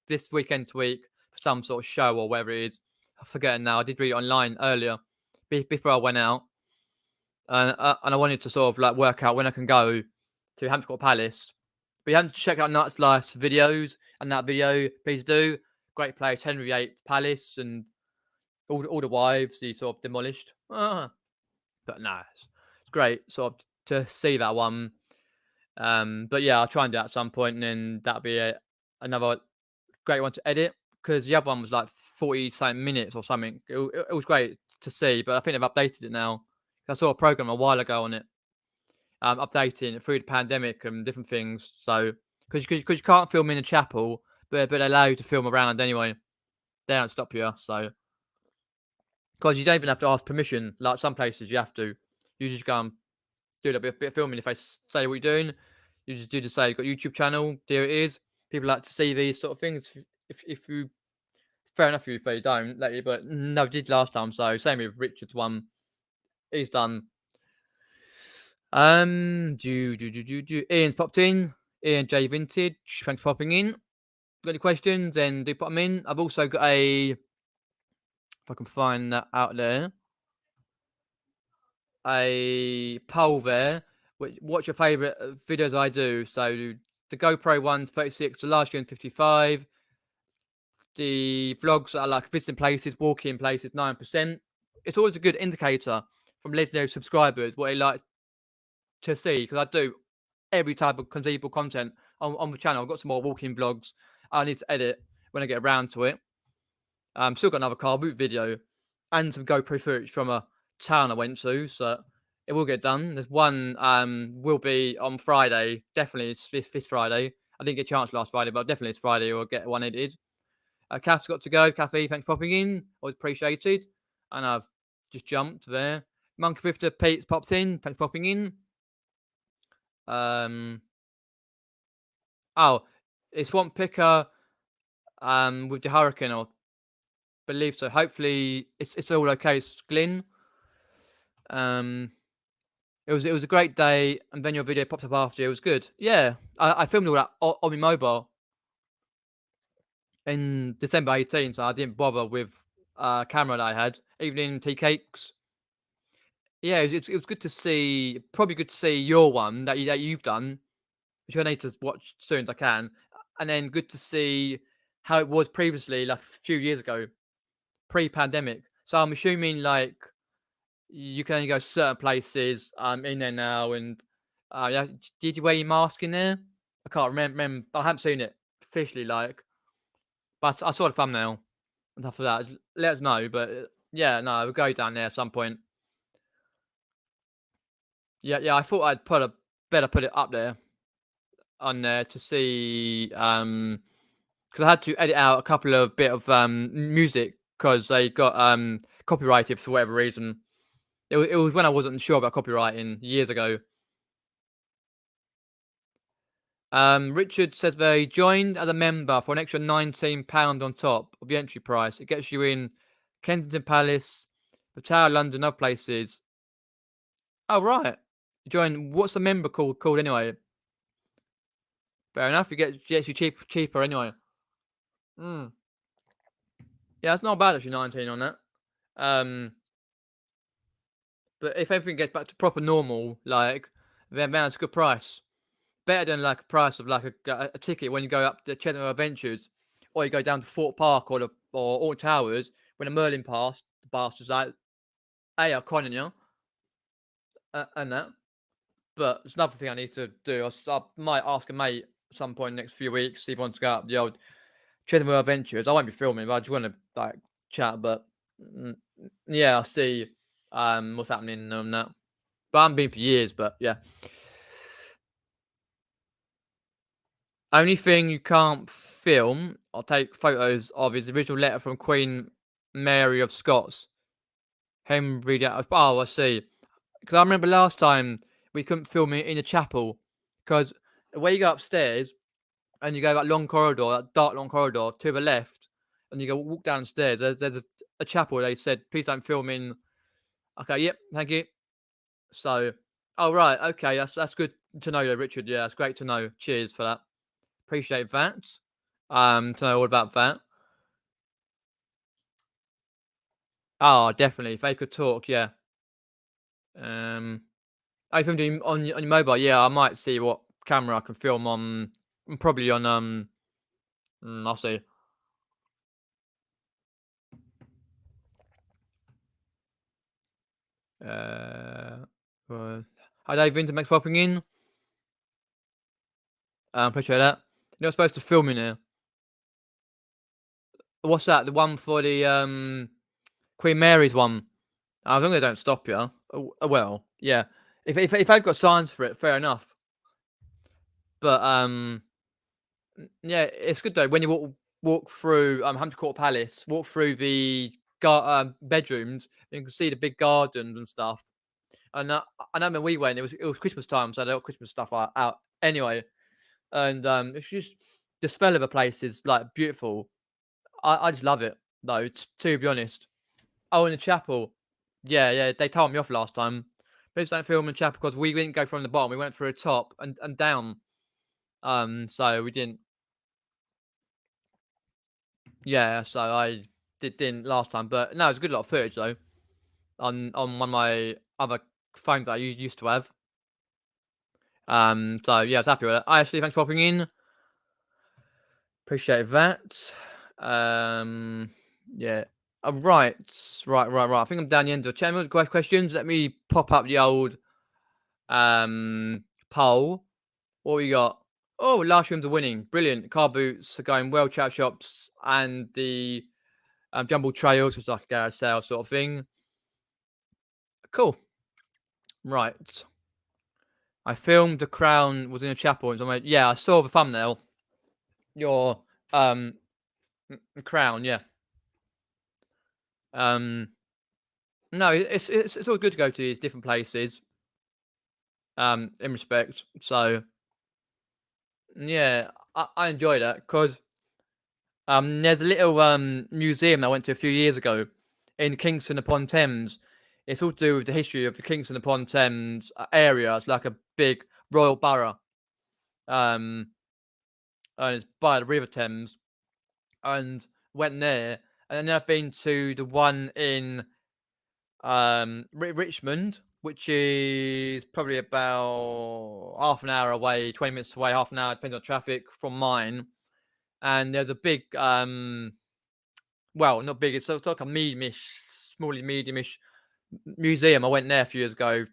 this weekend week for some sort of show or whatever it is. I'm forgetting now. I did read it online earlier before I went out. And I wanted to sort of like work out when I can go to Hampton Court Palace. But you have to check out Nuts Life's videos, and that video, please do. Great place, Henry VIII Palace, and all the wives he sort of demolished. But no, it's great sort of to see that one. But yeah, I'll try and do that at some point, and then that'll be another great one to edit because the other one was like 40 something minutes or something. It was great to see, but I think they've updated it now. I saw a program a while ago on it, updating it through the pandemic and different things. So because you can't film in a chapel, but they allow you to film around anyway. They don't stop you. So because you don't even have to ask permission. Like some places, you have to. You just go and do a bit of filming. If they say what you're doing, you just say you've got a YouTube channel. There it is. People like to see these sort of things. If you, it's fair enough if they don't let you, but no, did last time. So same with Richard's one. He's done. Ian's popped in. Ian J Vintage. Thanks for popping in. Got any questions? Then do pop them in. I've also got if I can find that out there, a poll there. What's your favourite videos I do? So the GoPro one's 36, the live stream 55, the vlogs are like visiting places, walking places 9%. It's always a good indicator from legendary subscribers what they like to see because I do every type of conceivable content on the channel. I've got some more walking vlogs I need to edit when I get around to it. Still got another Carboot video and some GoPro footage from a town I went to, so it will get done. There's one will be on Friday. Definitely, it's this Friday. I didn't get a chance last Friday, but definitely it's Friday. Or get one edited. Kath's got to go. Kathy, thanks for popping in. Always appreciated. And I've just jumped there. Monkey Drifter Pete's popped in. Thanks for popping in. Oh, it's Swamp Picker with the hurricane, or believe so. Hopefully, it's all okay. It's Glyn. It was a great day, and then your video popped up after. It was good. Yeah, I filmed all that on my mobile in December 18, so I didn't bother with camera that I had. Evening tea cakes. Yeah, it was good to see. Probably good to see your one that you've done, which I need to watch as soon as I can, and then good to see how it was previously, like a few years ago, pre-pandemic. So I'm assuming like you can only go certain places in there now, and yeah, did you wear your mask in there? I can't remember. I haven't seen it officially, like, but I saw the thumbnail and stuff like that. Let us know, but yeah, no, we'll go down there at some point. Yeah, I thought I'd better put it up there on there to see because I had to edit out a couple of bit of music because they got copyrighted for whatever reason. It was when I wasn't sure about copywriting years ago. Richard says they joined as a member for an extra £19 on top of the entry price. It gets you in Kensington Palace, the Tower of London, other places. Oh, right. Join. What's the member called anyway? Fair enough. Gets you cheaper anyway. Mm. Yeah, it's not bad actually. 19 on that. But if everything gets back to proper normal, like then it's a good price. Better than like a price of like a ticket when you go up the Cheltenham Adventures, or you go down to Fort Park or Alton Towers when the Merlin passed. The bastards like, hey, I'm conning you, and that. But it's another thing I need to do. I might ask a mate at some point next few weeks see if he wants to go up the old Cheltenham Adventures. I won't be filming, but I just want to like chat. But yeah, I'll see what's happening on that. But I haven't been for years. But yeah. Only thing you can't film or take photos of is the original letter from Queen Mary of Scots. Him read out. Oh, I see. Because I remember last time we couldn't film it in a chapel because where you go upstairs and you go that long corridor, that dark long corridor to the left, and you go walk downstairs. There's a chapel. They said please don't film in. Okay, yep, thank you. So, oh right, okay, that's good to know, Richard. Yeah, it's great to know. Cheers for that. Appreciate that. To know all about that. Oh, definitely. If they could talk, yeah. If I'm doing on your mobile, yeah, I might see what camera I can film on. Probably on I'll see. Uh, Hi Dave, Max popping in. Appreciate that. You're not supposed to film in here. What's that? The one for the Queen Mary's one. As long as they don't stop you. Well, yeah. If they've got signs for it, fair enough. But yeah, it's good though when you walk through Hampton Court Palace, walk through the bedrooms, and you can see the big gardens and stuff. And I know when we went, it was Christmas time, so they got Christmas stuff out anyway. And it's just the smell of the place is like beautiful. I just love it though, to be honest. Oh, in the chapel. Yeah, they told me off last time. Please don't film in the chapel because we didn't go from the bottom. We went through the top and down. So we didn't. Yeah, so I didn't last time. But no, it's a good lot of footage though. On one of my other phones that I used to have. So yeah, I was happy with it. Ashley, thanks for popping in. Appreciate that. Yeah. Right. I think I'm down the end of the channel. Questions. Let me pop up the old poll. What we got? Oh, last streams are winning. Brilliant. Carboots are going well. Chat shops and the jumble trails, which is like a garage sale sort of thing. Cool. Right. I filmed The Crown was in a chapel. And so I'm like, yeah, I saw the thumbnail. Your Crown, yeah. No, it's all good to go to these different places. In respect, so yeah, I enjoy that because there's a little museum I went to a few years ago in Kingston upon Thames. It's all to do with the history of the Kingston upon Thames area. It's like a big royal borough, and it's by the River Thames. And went there, and then I've been to the one in Richmond, which is probably about half an hour away, 20 minutes away, half an hour, depends on traffic from mine. And there's a big, well, not big, it's like a medium-ish museum. I went there a few years ago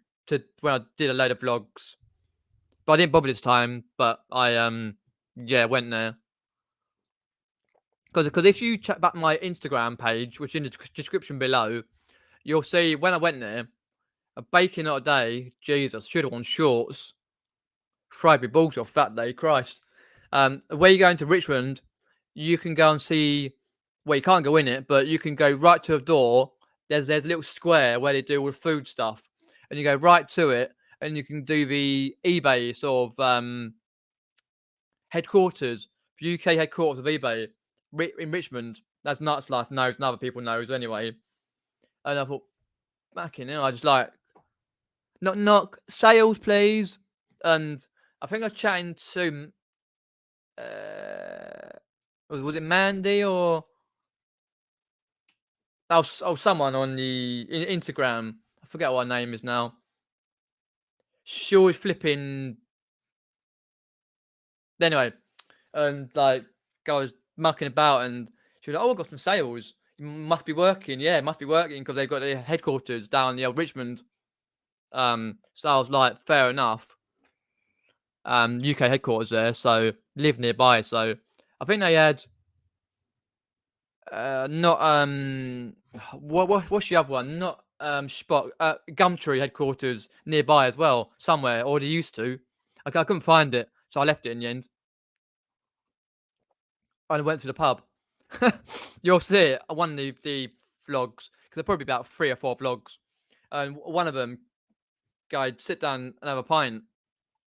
when I did a load of vlogs. But I didn't bother this time, but I, yeah, went there. Because if you check back my Instagram page, which is in the description below, you'll see when I went there, a baking hot day, Jesus, should have worn shorts. Fried my balls off that day, Christ. Where you go into Richmond, you can go and see. Well, you can't go in it, but you can go right to a door. There's a little square where they do all the food stuff, and you go right to it, and you can do the eBay sort of headquarters, UK headquarters of eBay in Richmond. That's nuts. Life knows, and other people knows anyway. And I thought, back in there, I just like knock, sales, please. And I think I was chatting to was it Mandy or someone on the Instagram. I forget what her name is now. She always flipping. Anyway, and like I was mucking about, and she was like, "Oh, I got some sales. You must be working. Yeah, must be working because they've got their headquarters down in Richmond." So I was like, "Fair enough." UK headquarters there, so live nearby. So I think they had not what's the other one? Not Spot Gumtree headquarters nearby as well, somewhere, or they used to. I couldn't find it, so I left it in the end. I went to the pub. You'll see it on one of the vlogs, because there are probably about 3 or 4 vlogs, and one of them, guy'd sit down and have a pint,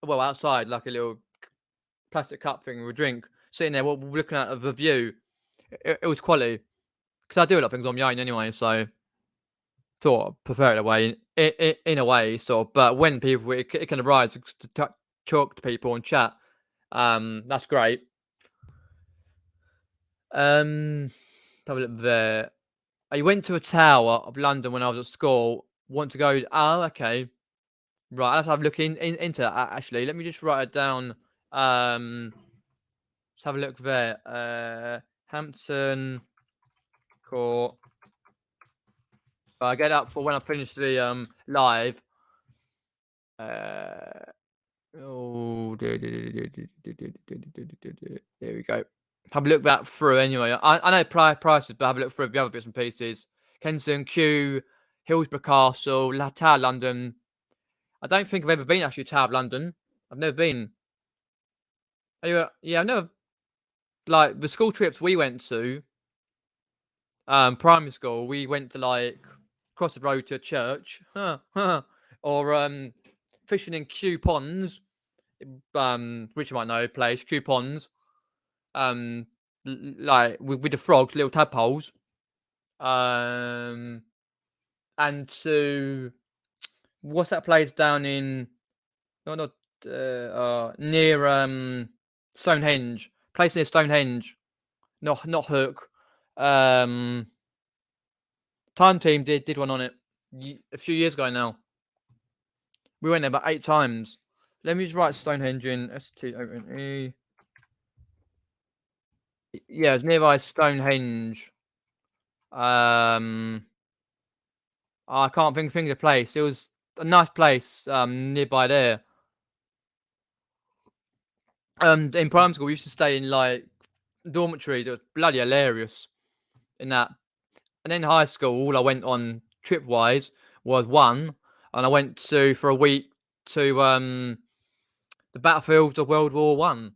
well, outside, like a little plastic cup thing with a drink, sitting there looking at the view. It was quality, because I do a lot of things on my own anyway, so sort of prefer it away in a way, sort of. But when people, it can arise to talk to people and chat. That's great. Have a look there. I went to a tower of London when I was at school. Want to go? Oh, okay. Right, I'll have to have a look into that, actually. Let me just write it down. Let's have a look there. Hampton Court. I get up for when I finish the live. Oh, There we go. Have a look that through anyway. I know prices, but have a look through the other bits and pieces. Kensington, Kew, Hillsborough Castle, Tower of London. I don't think I've ever been actually to Tower of London. I've never been. Yeah, I've never. Like the school trips we went to, primary school, we went to like cross the road to a church, or fishing in Kew Ponds, which you might know, place Kew Ponds, like with the frogs, little tadpoles, and to what's that place down in not near Stonehenge, place near Stonehenge, not Hook. Time Team did one on it a few years ago now. We went there about 8 times. Let me just write Stonehenge in STONE. Yeah, it's nearby Stonehenge. I can't think of the place. It was a nice place nearby there. In primary school, we used to stay in like dormitories. It was bloody hilarious in that. And then high school, all I went on trip wise was one, and I went to for a week to the battlefields of World War One,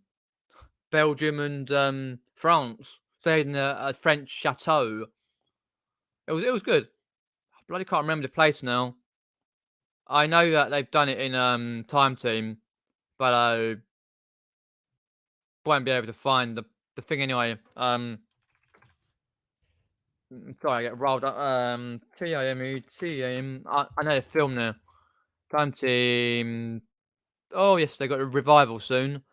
Belgium and France. Stayed in a French chateau. It was good. I bloody can't remember the place now. I know that they've done it in Time Team, but I won't be able to find the thing anyway. Sorry, I get rolled up. TIME. I know the film now. Time Team. Oh yes, they got a revival soon.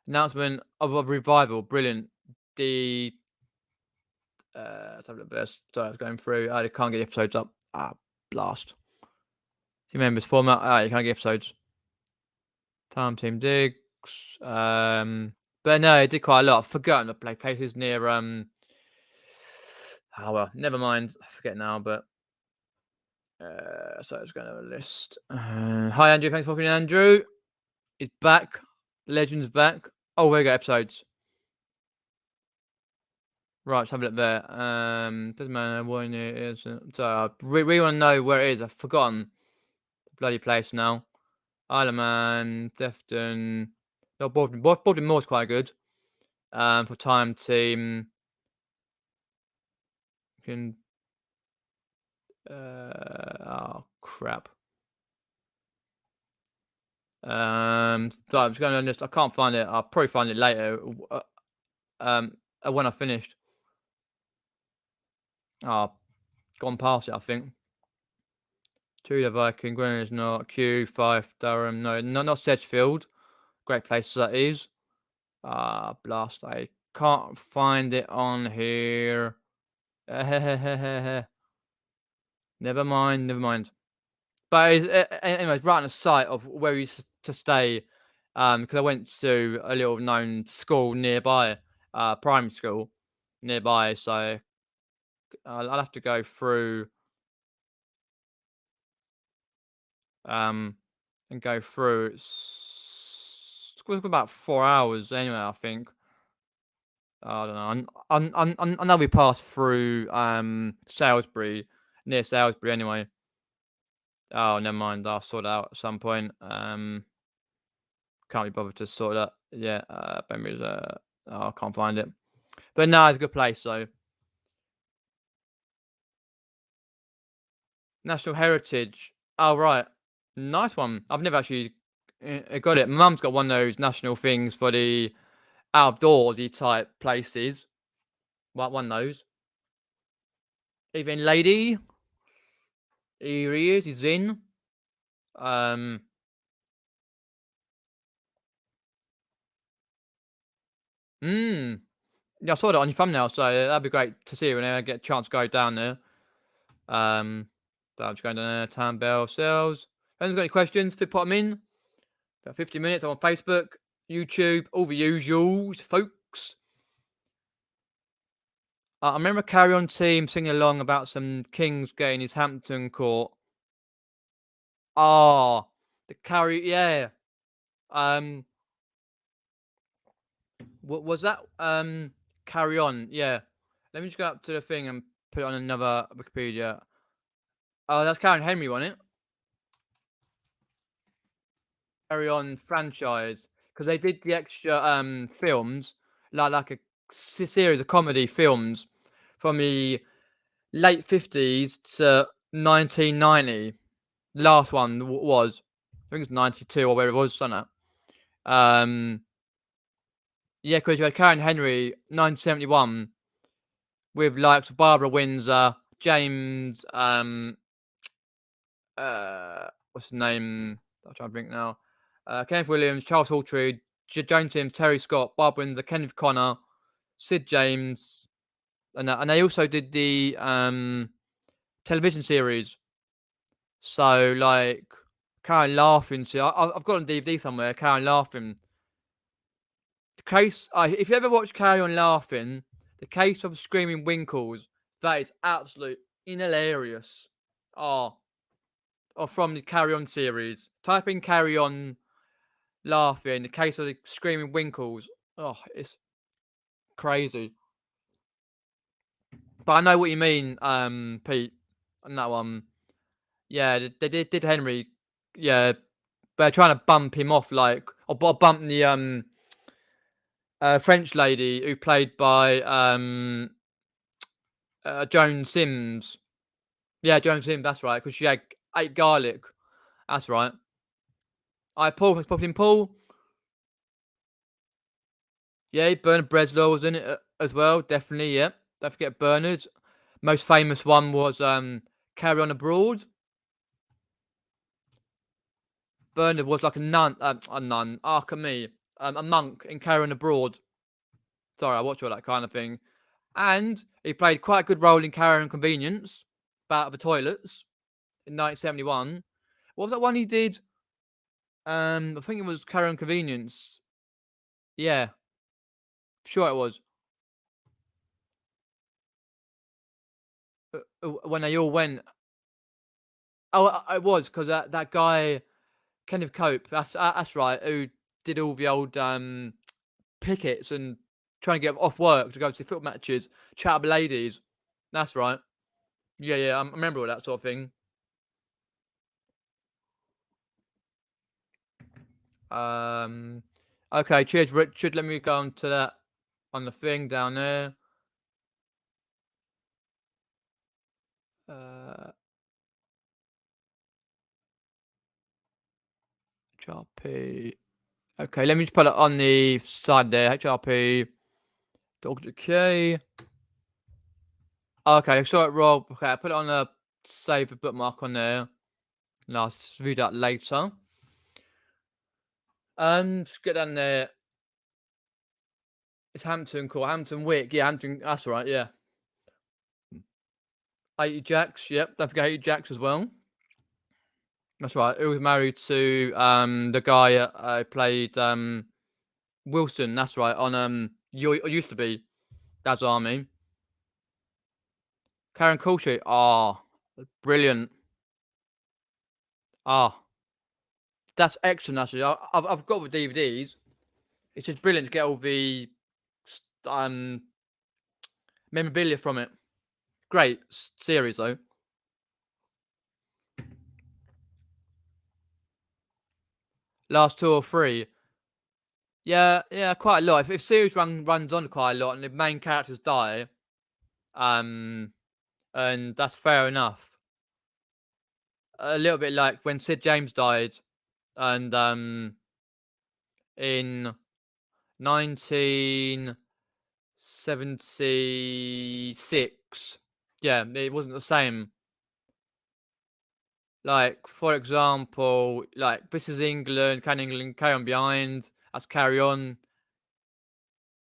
Announcement of a revival. Brilliant. The let's have a look at this. Sorry, I was going through. I can't get the episodes up. Blast. Team members format. You can't get episodes. Time Team Digs. But no, it did quite a lot. I've forgotten the places near oh well, never mind. I forget now, but so it's going to have a list. Hi Andrew, thanks for watching. Andrew is back. Legend's back. Oh, we got episodes. Right, let's have a look there. Doesn't matter when it is. So I really want to know where it is. I've forgotten the bloody place now. Isle of Man, Defton. No, Borden Moore's quite good. For Time Team. Can. Oh crap. So I'm just going to I can't find it. I'll probably find it later. When I finished. Gone past it, I think. Tudor, Viking, Greenwich, not Kew, Fife, Durham. No, not Sedgefield. Great place that is. Blast. I can't find it on here. Never mind. But anyways, right on the site of where we used to stay. Because I went to a little known school nearby, primary school nearby. So I'll have to go through and go through. It's about 4 hours anyway, I think. I don't know. I know we passed through Salisbury, near Salisbury anyway. Oh, never mind. I'll sort it out at some point. Can't be bothered to sort that. Yeah, memories. I can't find it. But no, it's a good place. So National Heritage. Oh right, nice one. I've never actually got it. My mum's got one of those national things for the outdoorsy type places. One of those. Even lady. Here he is. He's in. Yeah, I saw that on your thumbnail, so that'd be great to see when I get a chance to go down there. So I'm just going down there. Town Bell Sales. If anyone's got any questions, put them in. About 50 minutes. I'm on Facebook, YouTube, all the usuals, folks. I remember Carry On Team singing along about some Kings getting his Hampton Court. The Carry, yeah. What was that? Carry On. Yeah. Let me just go up to the thing and put it on another Wikipedia. Oh, that's Karen Henry, wasn't it? Carry On franchise, because they did the extra films, like a series of comedy films from the late 50s to 1990. Last one was, I think it's 92 or where it was, something. Yeah, because you had Karen Henry, 1971, with like Barbara Windsor, James, what's his name? I'm trying to think now. Kenneth Williams, Charles Hawtrey, Joan Sims, Terry Scott, Barbara Windsor, Kenneth Connor, Sid James, and they also did the television series. So like Karen Laughing. See, I've got on DVD somewhere. Karen Laughing. The case. If you ever watch Carry On Laughing, the case of Screaming Winkles, that is absolute hilarious. Oh, or from the Carry On series. Type in Carry On Laughing, the case of the Screaming Winkles. Oh, it's crazy. But I know what you mean, Pete, on that one. Yeah, they did Henry. Yeah, they're trying to bump him off, like, or bump the French lady who played by Joan Sims. Yeah, Joan Sims. That's right, because she ate garlic. That's right. Paul. It's popping Paul. Yeah, Bernard Breslau was in it as well. Definitely. Yeah, don't forget Bernard. Most famous one was Carry On Abroad. Bernard was like a nun, a monk in Carry On Abroad. Sorry, I watch all that kind of thing. And he played quite a good role in Carry On Convenience, about the toilets, in 1971. What was that one he did? I think it was Carry On Convenience. Yeah, sure it was. When they all went. Oh, it was because that guy Kenneth Cope. That's right. Who did all the old pickets and trying to get off work to go to football matches, chat up ladies. That's right. Yeah, yeah. I remember all that sort of thing. Um. Okay. Cheers, Richard. Let me go on to that on the thing down there. HRP. Okay, let me just put it on the side there. HRP. Dr. K. Okay, I saw it, Rob. Okay, I put it on a save a bookmark on there. And I'll view that later. Just get down there. It's Hampton Court, Hampton Wick. Yeah, Hampton. That's right. Yeah. 80 Jacks. Yep. Don't forget 80 Jacks as well. That's right. He was married to the guy who played Wilson. That's right. On used to be Dad's Army. Karen Kulshi. Ah, brilliant. Ah, that's excellent. Actually, I've got the DVDs. It's just brilliant to get all the memorabilia from it. Great series though. Last 2 or 3. Yeah, quite a lot. If series runs on quite a lot and the main characters die, and that's fair enough. A little bit like when Sid James died, and in 1976. Yeah, it wasn't the same. Like, for example, like This Is England, Can England Carry On Behind? That's Carry On.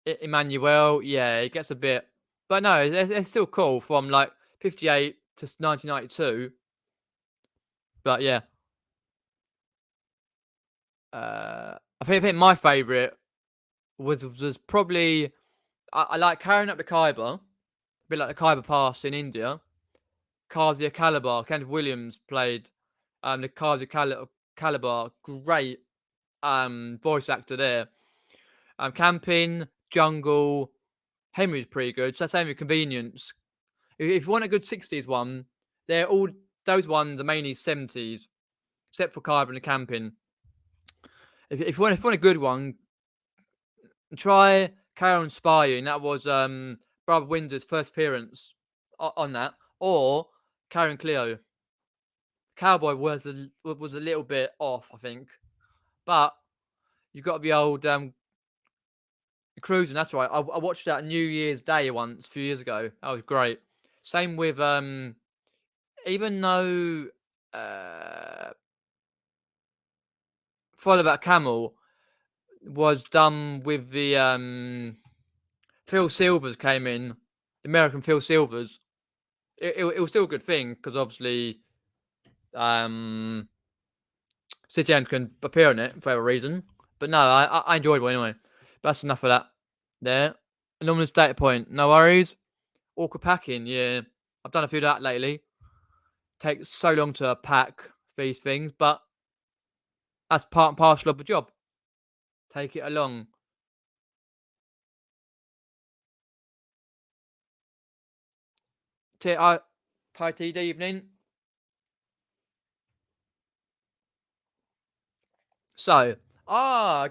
Emmanuel, yeah, it gets a bit, but no, it's still cool from like 58 to 1992. But yeah, I think my favourite was probably I like Carrying Up the Khyber, a bit like the Khyber Pass in India. Kazia Calabar, Kenneth Williams played the Kazia Calabar, great voice actor there. Camping, Jungle, Henry's pretty good. So same with Convenience. If you want a good 60s one, they're all those ones are mainly 70s, except for Carbon and Camping. If you want a good one, try Carol Inspire, and that was Brother Windsor's first appearance on that, or Karen Cleo. Cowboy was a little bit off, I think, but you've got to be old cruising. That's right. I watched that New Year's Day once a few years ago. That was great. Same with even though Follow That Camel was done with the Phil Silvers came in, the American Phil Silvers. It was still a good thing because obviously City James can appear in it for whatever reason. But no, I enjoyed it anyway. But that's enough of that. There. Anonymous data point. No worries. Awkward packing. Yeah. I've done a few of that lately. Takes so long to pack these things, but that's part and parcel of the job. Take it along. Hi TD evening. So,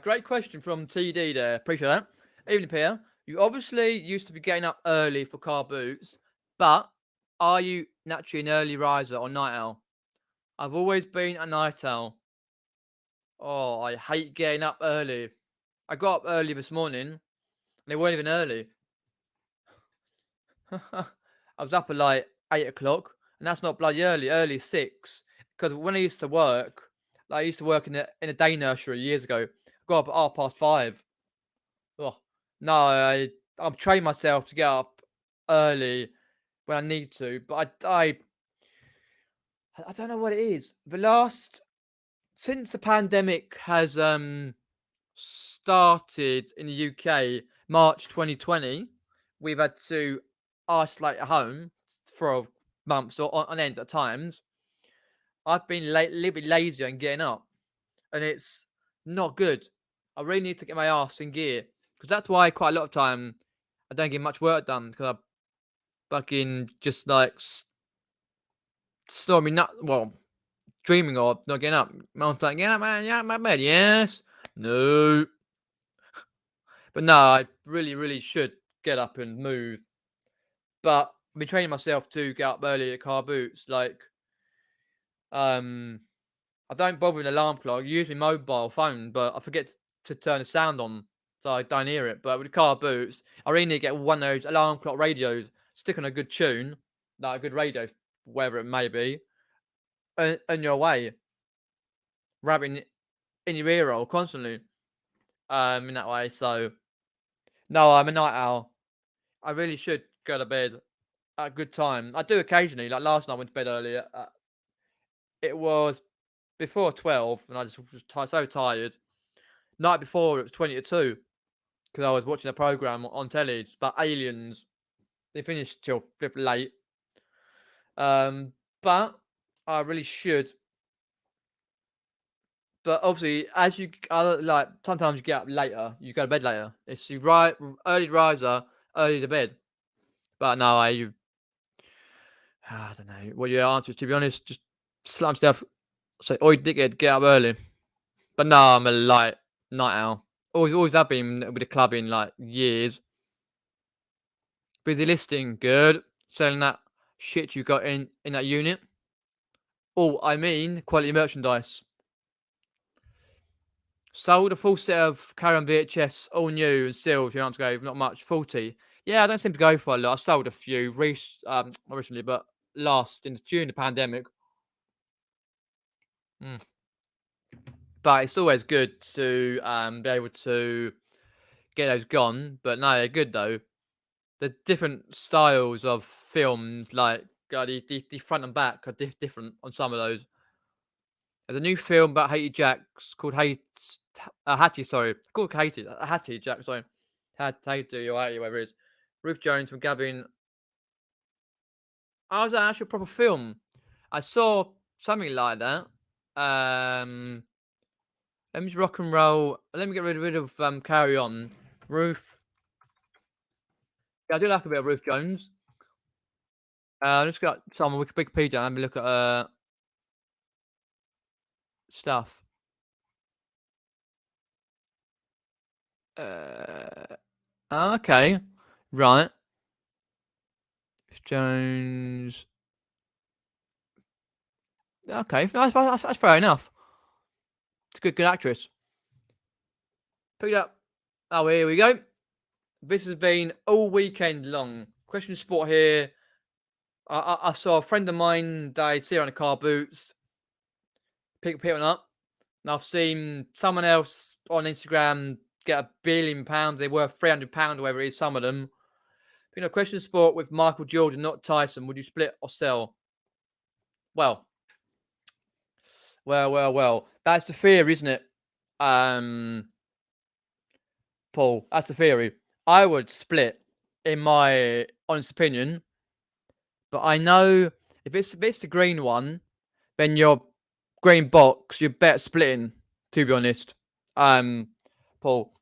great question from TD there. Appreciate that. Evening, Pierre. You obviously used to be getting up early for Carboots, but are you naturally an early riser or night owl? I've always been a night owl. Oh, I hate getting up early. I got up early this morning, and they weren't even early. I was up at like 8 o'clock, and that's not bloody early. Early 6. Because when I used to work, like I used to work in a day nursery years ago. I got up at 5:30. Oh no, I've trained myself to get up early when I need to, but I don't know what it is. Since the pandemic has started in the UK, March 2020, we've had to isolate at home for months or on end at times. I've been a little bit lazier in getting up, and it's not good. I really need to get my ass in gear because that's why quite a lot of time I don't get much work done because I'm fucking just like snoring nut. Well, dreaming of not getting up. Mom's like, "Get up, man, get out of my bed." Yes, no, but no, I really should get up and move. But I've been training myself to get up early at Carboots. Like, I don't bother with an alarm clock. I use my mobile phone, but I forget to turn the sound on, so I don't hear it. But with the Carboots, I really need to get one of those alarm clock radios, stick on a good tune, like a good radio, wherever it may be, and you're away, rabbing in your ear roll constantly. In that way. So no, I'm a night owl. I really should go to bed at a good time. I do occasionally. Like last night, I went to bed earlier. It was before 12, and I just was so tired. Night before, it was 20 to 2 because I was watching a program on telly. It's about aliens. They finished till late. But I really should. But obviously, as you like, sometimes you get up later. You go to bed later. It's you early riser, early to bed. But no, I don't know what your answer is. To be honest, just slam stuff. Say, "Oi, dickhead, get up early." But no, I'm a light night owl. Always have been with the club in like years. Busy listing, good. Selling that shit you got in that unit. Oh, I mean quality merchandise. Sold a full set of Karen VHS, all new and still, 2 months ago, not much. 40. Yeah, I don't seem to go for a lot. I sold a few not recently, but during the pandemic. But it's always good to be able to get those gone. But no, they're good though. The different styles of films, like the front and back, are different on some of those. There's a new film about Hattie Jacks called Hattie, sorry. Called Hattie Jack, sorry. Hattie or Hattie, whatever it is. Ruth Jones from Gavin. Oh, was that actually a proper film? I saw something like that. Let me just rock and roll. Let me get rid of Carry On. Ruth Yeah, I do like a bit of Ruth Jones. Just got some on Wikipedia and have a look at stuff. Uh, okay, right. Ruth Jones. Okay, that's fair enough. It's a good actress. Pick it up. Oh, here we go. This has been all weekend long. Question of sport here. I saw a friend of mine they see her on the Carboots. Pick one up. And I've seen someone else on Instagram get £1 billion. They're worth £300 or whatever it is, some of them. Question of sport with Michael Jordan, not Tyson. Would you split or sell? Well. That's the theory, isn't it? Paul, that's the theory. I would split, in my honest opinion. But I know if it's the green one, then your green box, you're better splitting, to be honest. Paul.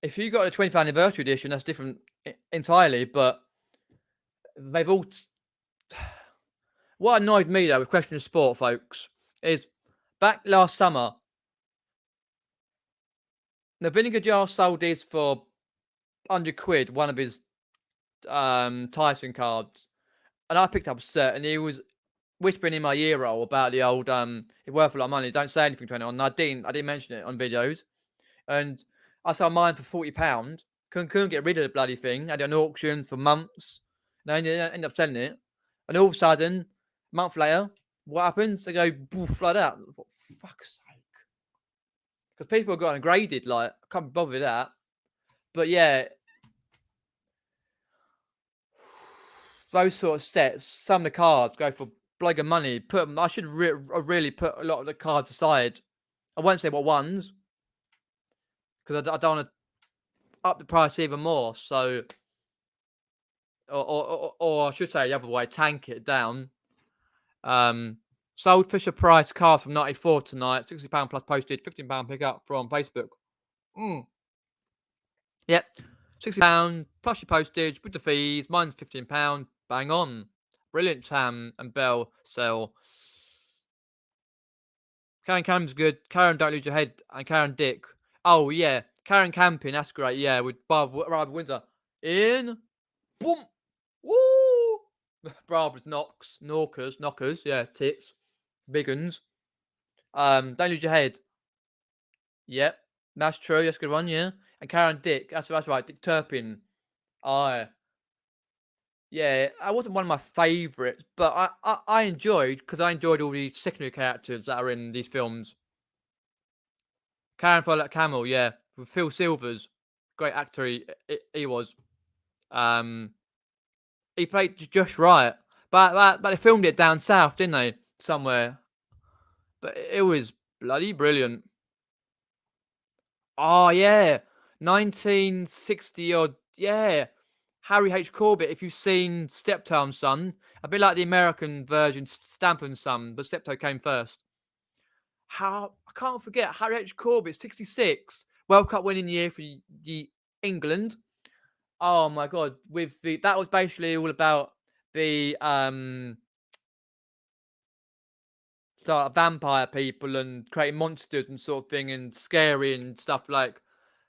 If you got a 20th anniversary edition, that's different entirely, but they've all. What annoyed me though with Question of Sport, folks, is back last summer, the vinegar jar sold these for £100, one of his Tyson cards, and I picked up a set, and he was whispering in my ear roll about the old it's worth a lot of money. Don't say anything to anyone. And I didn't mention it on videos, and I sold mine for £40. Couldn't get rid of the bloody thing. Had it on auction for months. And then ended up selling it, and all of a sudden, a month later, what happens? They go boof like that. For fuck's sake. Because people have got ungraded, like, I can't bother with that. But yeah, those sort of sets, some of the cards go for blogging money. I should really put a lot of the cards aside. I won't say what ones, because I don't want to up the price even more. So, or I should say the other way, tank it down. Sold Fisher Price cards from 94 tonight, £60 plus postage, £15 pickup from Facebook. Yep, £60 plus your postage with the fees. Mine's £15. Bang on. Brilliant, Tam and Bell sell. Karen Camp's good. Karen Don't Lose Your Head and Karen Dick. Oh, yeah. Karen Camping, that's great. Yeah, with Barbara Windsor. In. Boom. Woo. Barbara's knockers. Yeah, tits. Big uns. Don't Lose Your Head. Yep, that's true. That's a good one, yeah. And Karen Dick. That's right. Dick Turpin. Yeah, I wasn't one of my favourites, but I enjoyed, because I enjoyed all the secondary characters that are in these films. Karen Follett Camel, yeah, with Phil Silvers, great actor he was. He played just right, but they filmed it down south, didn't they? Somewhere, but it was bloody brilliant. Oh yeah, 1960 odd, yeah. Harry H. Corbett, if you've seen Steptoe and Son, a bit like the American version, Stamp and Son, but Steptoe came first. I can't forget Harry H. Corbett, 66, World Cup winning year for the England. Oh my god, that was basically all about the vampire people and creating monsters and sort of thing, and scary and stuff, like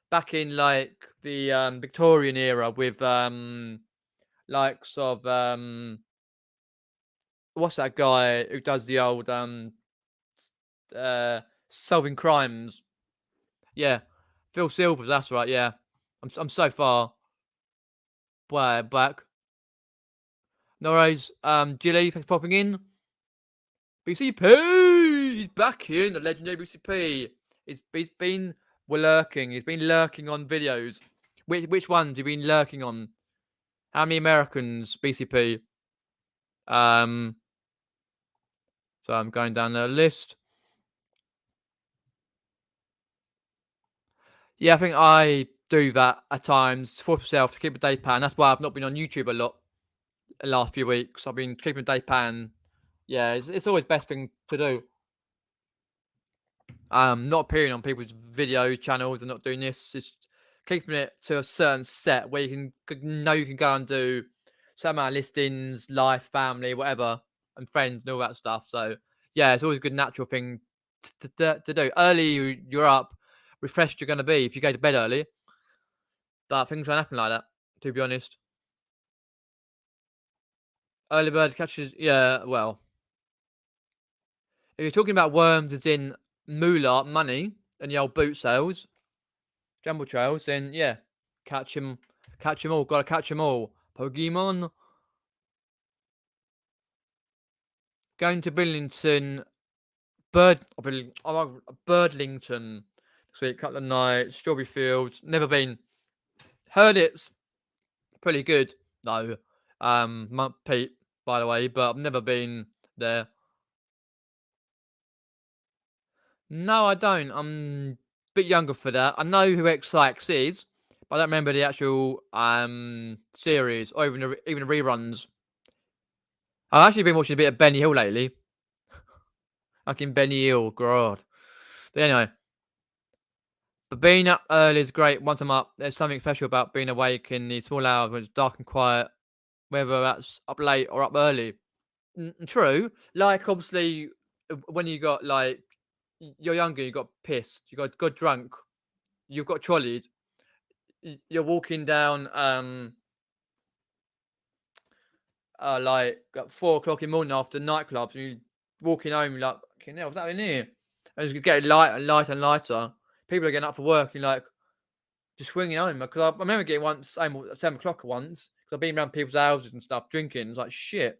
back in like the Victorian era with likes of what's that guy who does the old solving crimes? Yeah, Phil Silvers. That's right. Yeah, I'm so far back. No worries. Gilly, thanks for popping in. BCP, he's back in, the legendary BCP. He's been lurking. He's been lurking on videos. Which ones have you been lurking on? How many Americans, BCP? So I'm going down the list. Yeah, I think I do that at times for myself to keep a day plan. That's why I've not been on YouTube a lot the last few weeks. I've been keeping a day plan. Yeah, it's always best thing to do. Not appearing on people's video channels and not doing this. It's keeping it to a certain set where you can go and do certain amount of listings, life, family, whatever, and friends and all that stuff. So yeah, it's always a good natural thing to do. Early you're up, refreshed you're going to be if you go to bed early. But things don't happen like that, to be honest. Early bird catches, yeah, well, if you're talking about worms as in moolah, money, and the old boot sales, gamble trails, then yeah, catch 'em all, gotta catch 'em all. Pokemon. Going to Billington, Birdlington this week, couple of nights, Strawberry Fields, never been. Heard it's pretty good, though. Pete, by the way, but I've never been there. No, I don't. I'm a bit younger for that. I know who X is, but I don't remember the actual series or even the reruns. I've actually been watching a bit of Benny Hill lately. Fucking Benny Hill, God. But anyway, but being up early is great. Once I'm up, there's something special about being awake in the small hours when it's dark and quiet, whether that's up late or up early. True. Like, obviously, when you got, like, you're younger, you got pissed, you got drunk, you've got trolleyed, you're walking down, like, at 4 o'clock in the morning after nightclubs, and you're walking home, like, fucking hell, what's that in here? And it's getting lighter and lighter and lighter. People are getting up for work and, like, just swinging home. Because I remember getting once, 7 o'clock once, because I've been around people's houses and stuff, drinking. It's like, shit.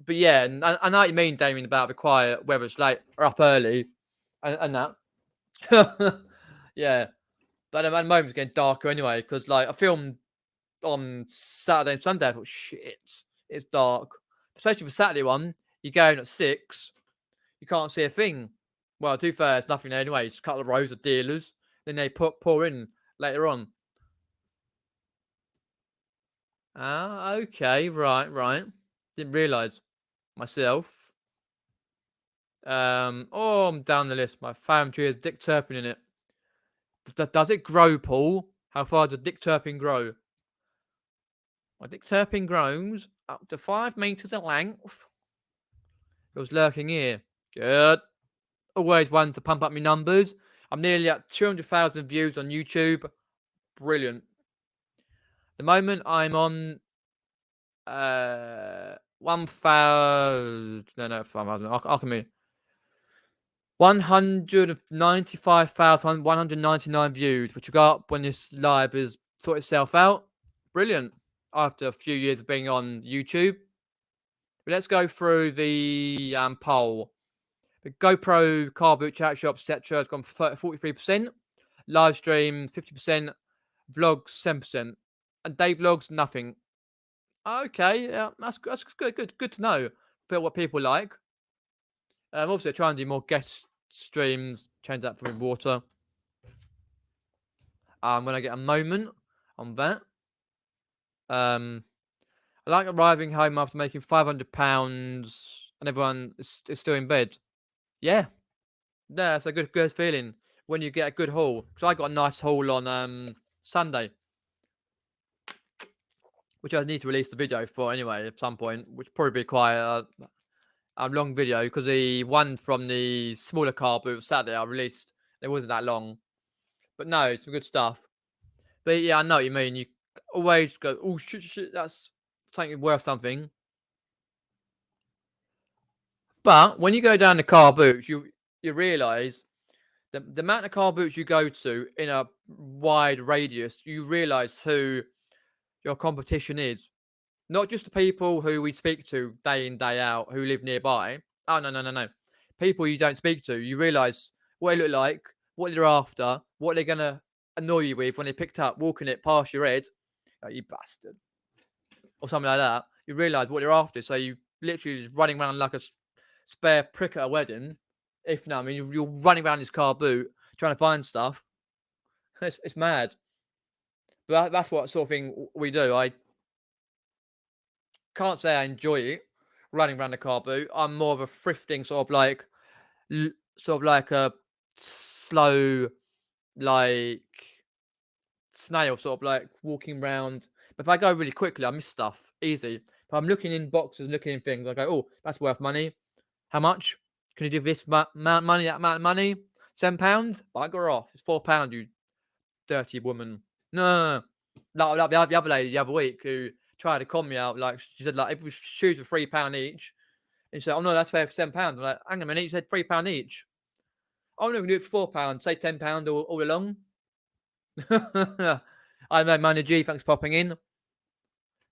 But yeah, and I know what you mean, Damien, about the quiet, whether it's late or up early and that. Yeah. But at the moment, it's getting darker anyway, because, like, I filmed on Saturday and Sunday. I thought, shit, it's dark. Especially for Saturday one, you go in at 6, you can't see a thing. Well, to be fair, there's nothing there anyway. Just a couple of rows of dealers. Then they pour in later on. Ah, okay, right. Didn't realise myself. Oh, I'm down the list. My fam tree has Dick Turpin in it. Does it grow, Paul? How far does Dick Turpin grow? My Dick Turpin grows up to 5 meters in length. It was lurking here. Good. Always one to pump up my numbers. I'm nearly at 200,000 views on YouTube. Brilliant. At the moment, I'm on 1,000. No, 5,000. I can mean 195,199 views, which will go up when this live is sort itself out. Brilliant. After a few years of being on YouTube. But let's go through the poll. The GoPro, Carboot, chat shops, etc. has gone 43%. Live streams, 50%. Vlogs, 7%. And day vlogs, nothing. Okay, yeah, that's good to know. What people like. Obviously, I try and do more guest streams. Change that for water. When I get a moment on that. I like arriving home after making £500 and everyone is still in bed. Yeah, it's a good feeling when you get a good haul. Because I got a nice haul on Sunday, which I need to release the video for anyway at some point, which probably be quite a long video because the one from the smaller car booth Saturday I released, it wasn't that long. But no, it's some good stuff. But yeah, I know what you mean. You always go, oh shit, that's something worth something. But when you go down the car boots, you realise the amount of car boots you go to in a wide radius, you realise who your competition is. Not just the people who we speak to day in, day out, who live nearby. Oh, no. People you don't speak to. You realise what they look like, what they're after, what they're going to annoy you with when they picked up, walking it past your head. Oh, you bastard. Or something like that. You realise what they're after. So you literally just running around like a spare prick at a wedding. If not, I mean, you're running around this car boot trying to find stuff. It's mad. But that's what sort of thing we do. I can't say I enjoy it, running around the car boot. I'm more of a thrifting sort of like a slow, like snail, sort of like walking around. But if I go really quickly, I miss stuff easy. If I'm looking in boxes, looking in things, I go, oh, that's worth money. How much? Can you do this amount of money? That amount of money? £10? Bugger off! It's £4. You dirty woman. No. Like the other lady the other week who tried to con me out. Like she said, like if shoes were £3 each, and she said, "Oh no, that's fair for £7." I'm like, hang on a minute, you said £3 each. Oh no, we can do it for £4. Say £10 all along. I'm Money G. Thanks for popping in.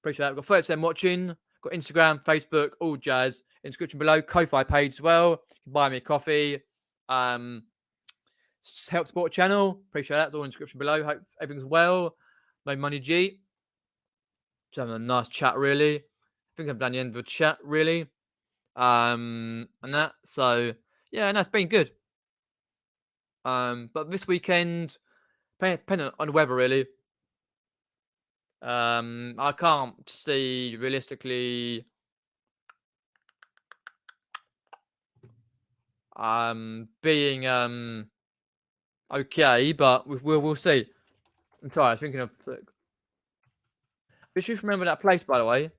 Appreciate that. We've got 30% watching. Got Instagram, Facebook, all jazz. Inscription below. Ko-fi page as well. You can buy me a coffee. Help support channel. Appreciate that. It's all in the description below. Hope everything's well. No Money G. Just having a nice chat, really. I think I'm done the end of the chat, really. And that. So yeah, no, it's been good. But this weekend, depending on the weather, really. I can't see realistically being okay, but we'll see. I'm sorry, I was thinking of. Just remember that place, by the way.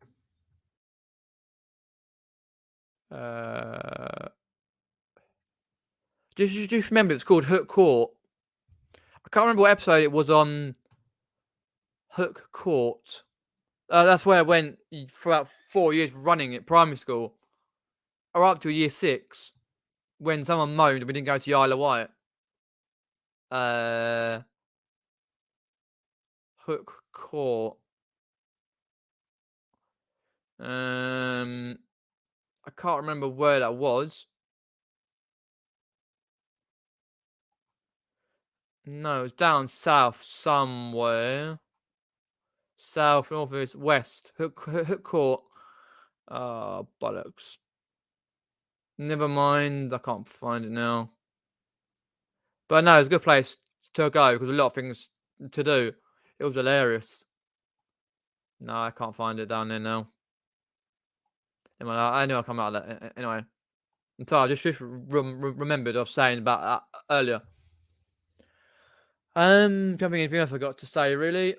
Just remember it's called Hook Court. I can't remember what episode it was on. Hook Court. That's where I went throughout 4 years running at primary school, or up to year 6, when someone moaned and we didn't go to the Isle of Wight. Hook Court. I can't remember where that was. No, it was down south somewhere. South, north, east, west. Hook Court. Bollocks. Never mind. I can't find it now. But no, it's a good place to go because a lot of things to do. It was hilarious. No, I can't find it down there now. I knew I'd come out of that anyway. So I just remembered of saying about that earlier. Don't think anything else I got to say really.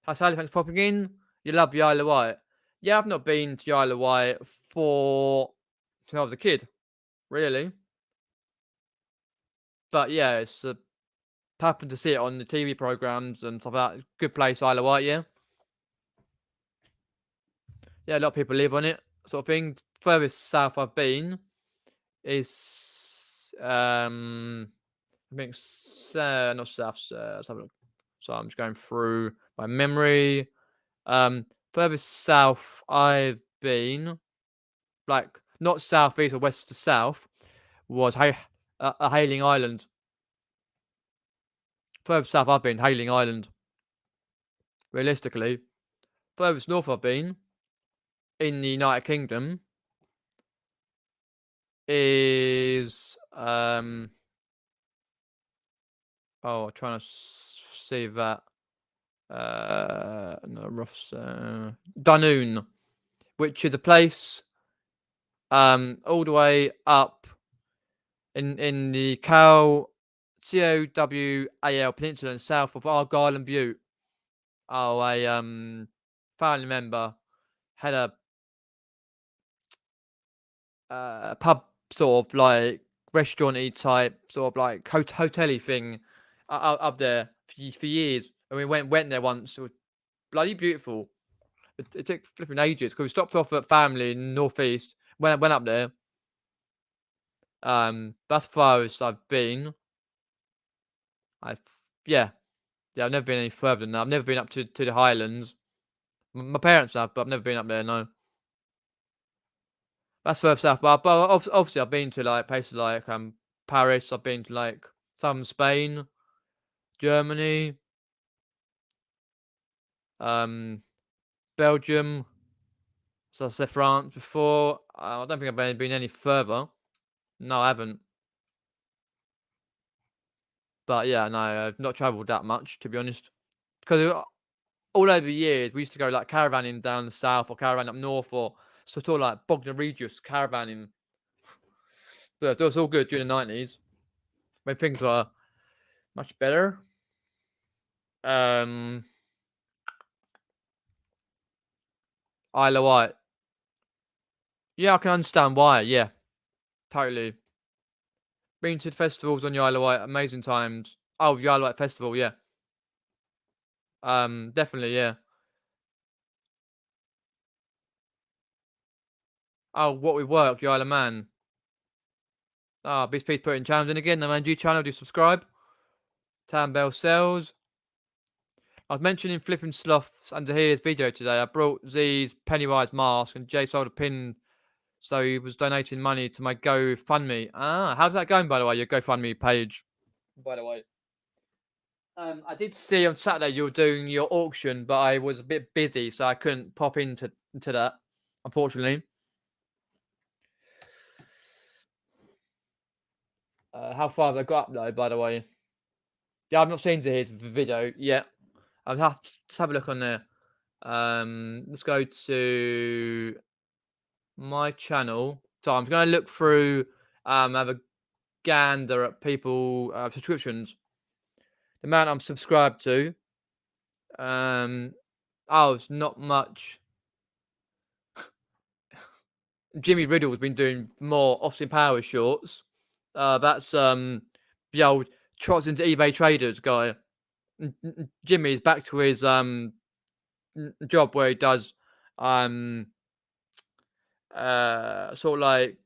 Hi Sally, thanks for popping in. You love the Isle of Wight. Yeah, I've not been to the Isle of Wight since I was a kid, really. But yeah, it's happened to see it on the TV programs and stuff like that. Good place, Isle of Wight, yeah. Yeah, a lot of people live on it, sort of thing. Furthest south I've been is I think not south. Let's have a look. So I'm just going through my memory. Furthest south I've been, like not southeast or west to south, was Hailing Island. Furthest south I've been, Hailing Island. Realistically, furthest north I've been in the United Kingdom is I'm trying to see that Dunoon, which is a place all the way up in the Cowal Peninsula and south of Argyll and Bute. A family member had a pub sort of like restaurant-y type sort of like hotel-y thing up there for years, and we went there once. It was bloody beautiful. It took flipping ages because we stopped off at family in northeast. Went up there. That's far as I've been. I've never been any further than that. I've never been up to the Highlands. My parents have, but I've never been up there. No. That's further south, but obviously I've been to like places like Paris. I've been to like some Spain, Germany, Belgium. So I said France before. I don't think I've been any further. No, I haven't. But yeah, no, I've not travelled that much to be honest. Because all over the years we used to go like caravanning down the south or caravan up north or sort of like Bognor Regis caravanning. But it was all good during the 90s when things were much better. Um, Isle of Wight. Yeah, I can understand why. Yeah, totally. Been to the festivals on the Isle of Wight, amazing times. Oh, the Isle of Wight festival, yeah. Definitely, yeah. Oh, what we work, the Isle of Man. Ah, Beast Peace putting channels in again. The Man G channel, do subscribe. Town Bell Sells. I was mentioning flipping sloths under his video today. I brought Z's Pennywise mask and Jay sold a pin, so he was donating money to my GoFundMe. Ah, how's that going, by the way, your GoFundMe page? By the way. I did see on Saturday you were doing your auction, but I was a bit busy, so I couldn't pop into that, unfortunately. How far have I got up, though, by the way? Yeah, I've not seen his video yet. I'll have to have a look on there. Let's go to my channel. So I'm going to look through, have a gander at people subscriptions. The amount I'm subscribed to. Oh, it's not much. Jimmy Riddle's been doing more Austin Powers shorts. That's the old trots into eBay traders guy. Jimmy's back to his job where he does sort of like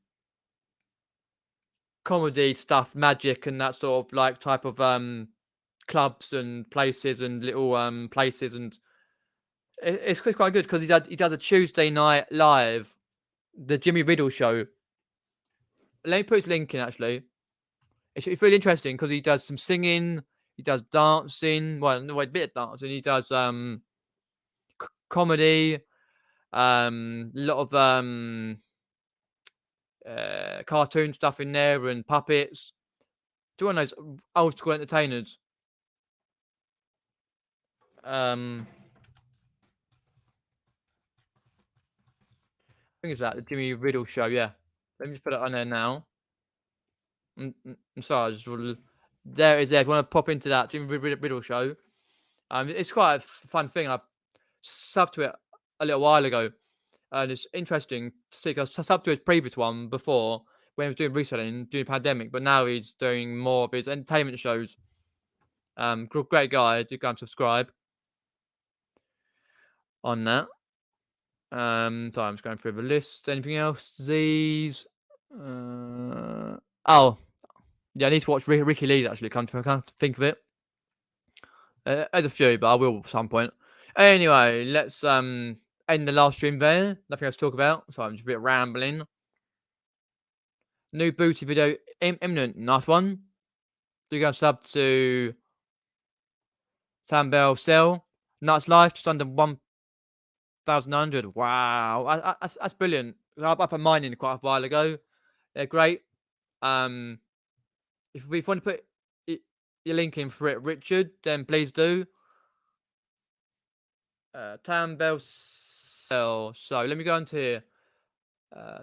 comedy stuff, magic, and that sort of like type of clubs and places and little places, and it's quite good because he does a Tuesday night live, the Jimmy Riddle show. Let me put his link in actually. It's really interesting because he does some singing, he does dancing, well, no, a bit of dancing. He does comedy, a lot of cartoon stuff in there and puppets. Do one of those old school entertainers. I think it's that the Jimmy Riddle show. Yeah, let me just put it on there now. I'm sorry, there it is. There, if you want to pop into that Jimmy Riddle show, it's quite a fun thing. I subbed to it a little while ago, and it's interesting to see because I subbed to his previous one before when he was doing reselling during the pandemic, but now he's doing more of his entertainment shows. Great guy. Do go and subscribe on that. So I'm just going through the list. Anything else? These. Oh, yeah. I need to watch Ricky Lee's actually. Come to think of it. There's a few, but I will at some point. Anyway, let's end the last stream there. Nothing else to talk about. So I'm just a bit rambling. New booty video imminent. Nice one. Do go sub to Sam Bell Cell. Nuts Life, just under 1,900. Wow, that's brilliant. I up a mining quite a while ago. They're great. If you want to put your link in for it, Richard, then please do. Town Bell Cell. So let me go into here.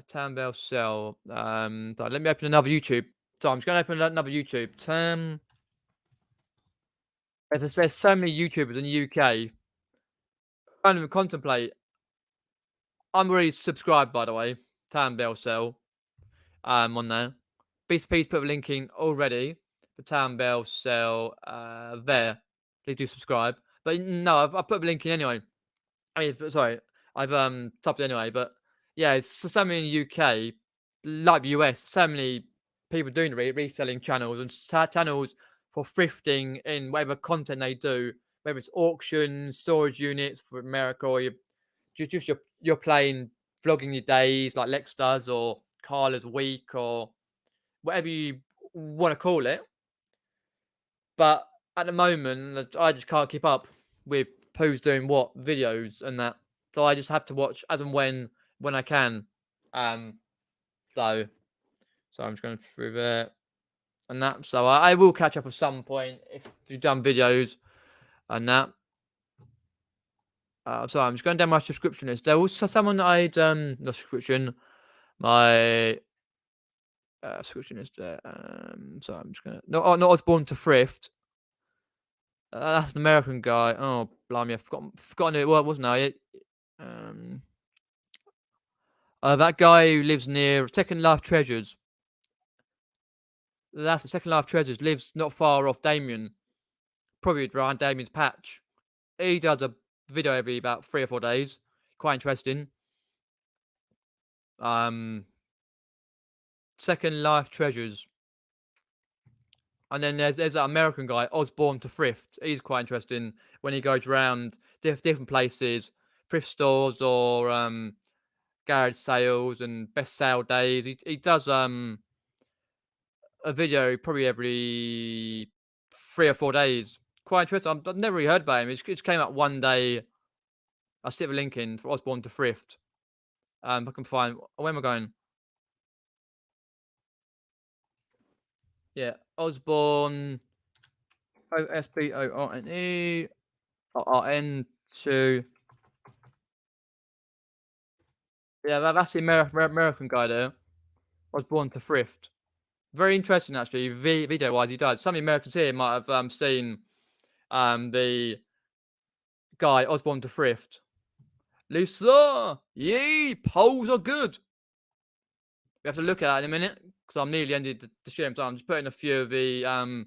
Town Bell Cell. So let me open another YouTube. So I'm just going to open another YouTube. There's so many YouTubers in the UK. I can't even contemplate. I'm already subscribed, by the way. Town Bell Cell. On there. Please put a link in already for Town Bell Cell. There. Please do subscribe. But no, I've put a link in anyway. I mean, sorry, I've typed it anyway. But yeah, it's so many in the UK, like the US, so many people doing reselling channels and channels for thrifting in whatever content they do, whether it's auctions, storage units for America, or you're playing vlogging your days like Lex does, or Carla's week, or whatever you want to call it. But at the moment, I just can't keep up with who's doing what videos and that. So I just have to watch as and when I can. So I'm just going through there and that. So I will catch up at some point if you've done videos and that. So I'm just going down my subscription list. There was someone that I'd the subscription, my subscription list there. So I'm just gonna not Osborne to Thrift. That's an American guy. Oh, blimey, I've forgotten who it was, wasn't I? Um, that guy who lives near Second Life Treasures. That's the Second Life Treasures. Lives not far off Damien, probably around Damien's patch. He does a video every about 3 or 4 days. Quite interesting. Second Life Treasures. And then there's that American guy, Osborne to Thrift. He's quite interesting when he goes around different places, thrift stores or garage sales and best sale days. He does a video probably every 3 or 4 days. Quite interesting. I've never really heard about him. It just came out one day. I'll stick a link in for Osborne to Thrift. If I can find, where am I going? Yeah, Osborne, Osborne RN2. Yeah, that's the American guy there. Osborne to Thrift. Very interesting, actually, video-wise. He does. Some Americans here might have seen the guy Osborne to Thrift. Lisa, yee, polls are good. We have to look at that in a minute because I'm nearly ended the stream, so I'm just putting a few of the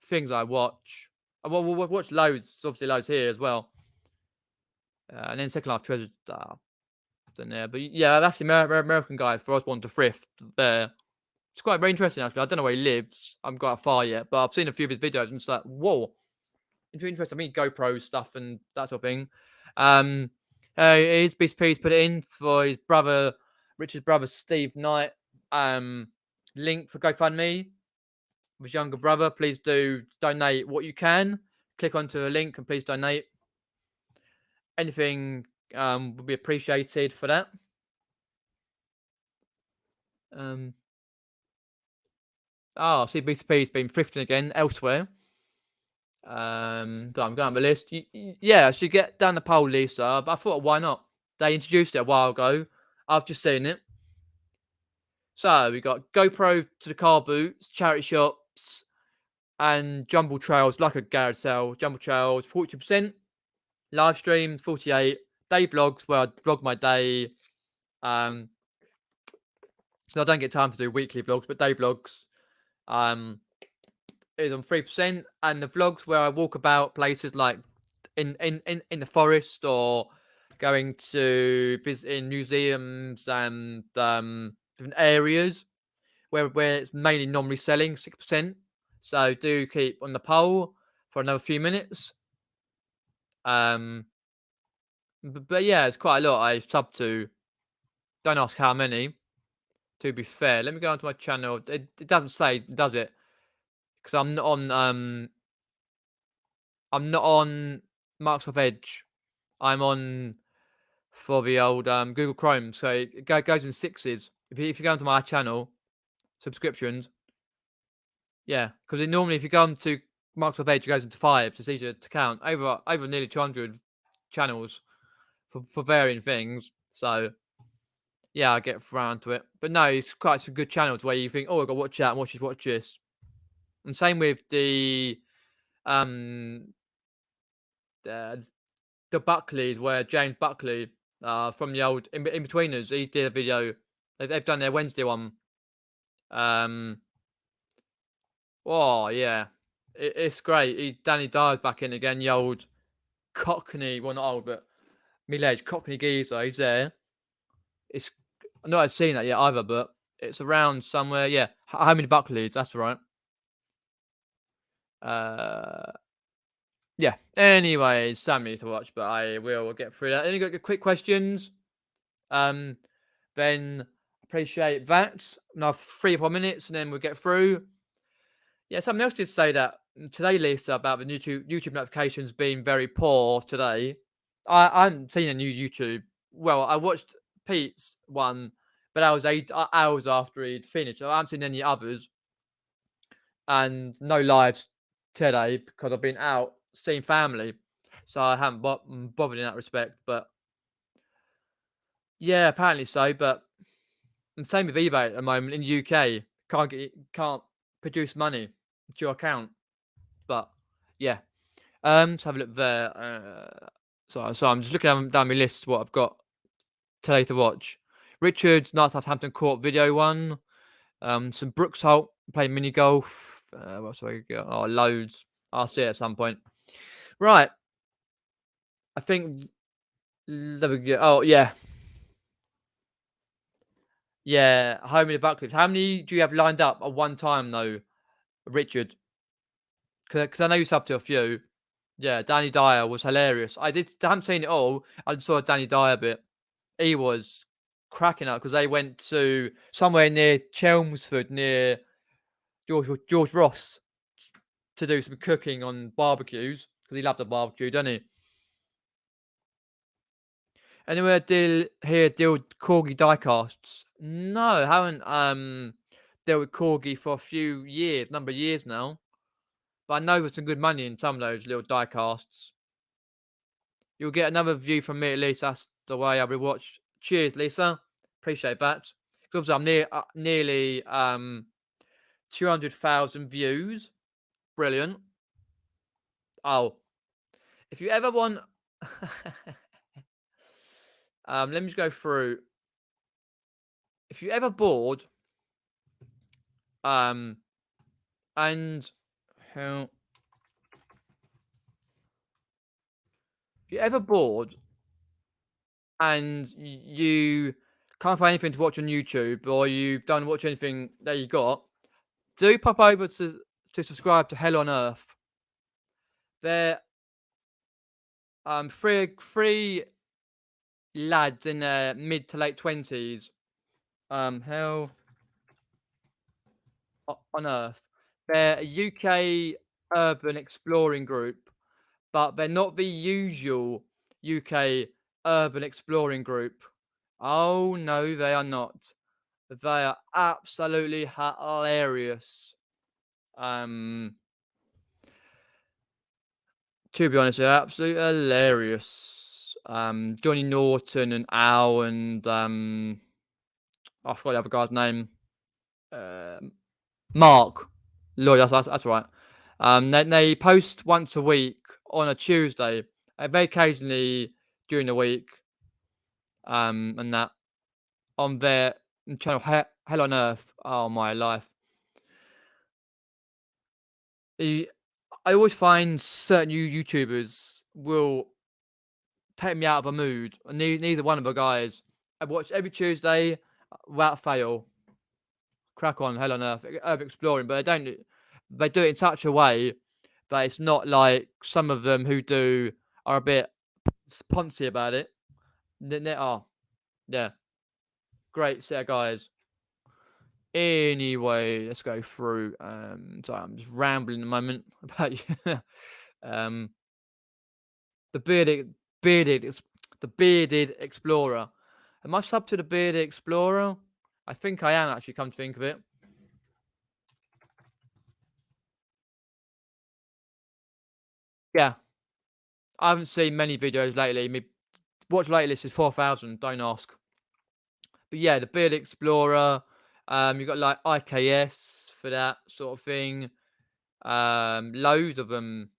things I watch. Well, we'll watch loads, obviously loads here as well. And then Second Life Treasure in there. But yeah, that's the American guy for Osborne to Thrift there. It's quite very interesting, actually. I don't know where he lives. I haven't got that far yet, but I've seen a few of his videos and it's like, whoa. It's interesting. I mean, GoPro stuff and that sort of thing. His BSP's put it in for his brother, Richard's brother, Steve Knight. Link for GoFundMe. His younger brother. Please do donate what you can. Click onto the link and please donate. Anything would be appreciated for that. I see BCP's been thrifting again elsewhere. So I'm going on the list. Yeah, I should get down the poll, Lisa, but I thought, why not? They introduced it a while ago. I've just seen it. So we got GoPro to the Carboots, charity shops, and Jumble Trails, like a garage sale. Jumble Trails, 40%. Live streams, 48. Day vlogs, where I vlog my day. So I don't get time to do weekly vlogs, but day vlogs is on 3%. And the vlogs where I walk about places like in the forest or going to visiting museums and different areas where it's mainly non-reselling, 6%. So do keep on the poll for another few minutes. But yeah, it's quite a lot I sub to. Don't ask how many. To be fair, let me go onto my channel. It doesn't say, does it? Because I'm not on Microsoft Edge. I'm on for the old Google Chrome, so it goes in sixes. If you go onto my channel subscriptions, yeah, because normally if you go onto Microsoft Edge, it goes into fives. It's easier to count over nearly 200 channels for varying things. So yeah, I get around to it. But no, it's quite some good channels where you think, oh, I got to watch that and watch this. And same with the Buckleys, where James Buckley from the old In-Betweeners, he did a video. They've done their Wednesday one. Oh yeah, it's great. Danny Dyer's back in again. The old Cockney, well not old, but middle-aged Cockney geezer. He's there. I've not seen that yet either, but it's around somewhere. Yeah, how many Buckleys? That's right. Yeah. Anyways, Sammy to watch, but I will get through that. Any got quick questions? Then appreciate that. Now 3 or 4 minutes, and then we'll get through. Yeah, someone else did say that today, Lisa, about the YouTube notifications being very poor today. I haven't seen a new YouTube. Well, I watched Pete's one, but that was 8 hours after he'd finished. I haven't seen any others. And no lives today because I've been out seeing family. So I haven't bothered in that respect. But yeah, apparently so. But and same with eBay at the moment in the UK. Can't produce money to your account. But yeah. Let's have a look there. So I'm just looking down my list what I've got today to watch. Richard's Night Southampton Court video one. Some Brooks Holt playing mini golf. What else have I got? Oh, loads. I'll see it at some point. Right. I think. Oh yeah, yeah. Home in the Buckley. How many do you have lined up at one time though, Richard? Because I know you subbed to a few. Yeah, Danny Dyer was hilarious. I haven't seen it all. I just saw Danny Dyer bit. He was cracking up because they went to somewhere near Chelmsford, near George Ross, to do some cooking on barbecues because he loved a barbecue, doesn't he? Anywhere deal with corgi diecasts? No, I haven't dealt with corgi for a few years, number of years now. But I know there's some good money in some of those little diecasts. You'll get another view from me at least. That's the way I will watch. Cheers, Lisa. Appreciate that. Because obviously I'm nearly 200,000 views. Brilliant. Oh, if you ever want, let me just go through. If you're ever bored, and how, if you're ever bored and you can't find anything to watch on YouTube, or you don't watch anything that you got, do pop over to subscribe to Hell on Earth. They're three lads in their mid to late 20s. Hell on Earth. They're a UK urban exploring group, but they're not the usual UK urban exploring group. Oh no, they are not. They are absolutely hilarious. To be honest, they're absolutely hilarious. Johnny Norton and Al and I forgot the other guy's name. Mark Lloyd. That's right. They post once a week on a Tuesday. Very occasionally during the week. And that on their channel Hell on Earth. Oh my life. I always find certain YouTubers will take me out of a mood. And neither one of the guys. I watch every Tuesday without fail. Crack on Hell on Earth, urban exploring, but they do it in such a way that it's not like some of them who are a bit poncy about it. They are, yeah, great set of guys. Anyway, let's go through. Sorry, I'm just rambling at the moment about you. The bearded explorer. Am I sub to the bearded explorer? I think I am actually. Come to think of it. Yeah, I haven't seen many videos lately. My watch latest is 4,000. Don't ask. But yeah, the bearded explorer. You got like IKS for that sort of thing. Loads of them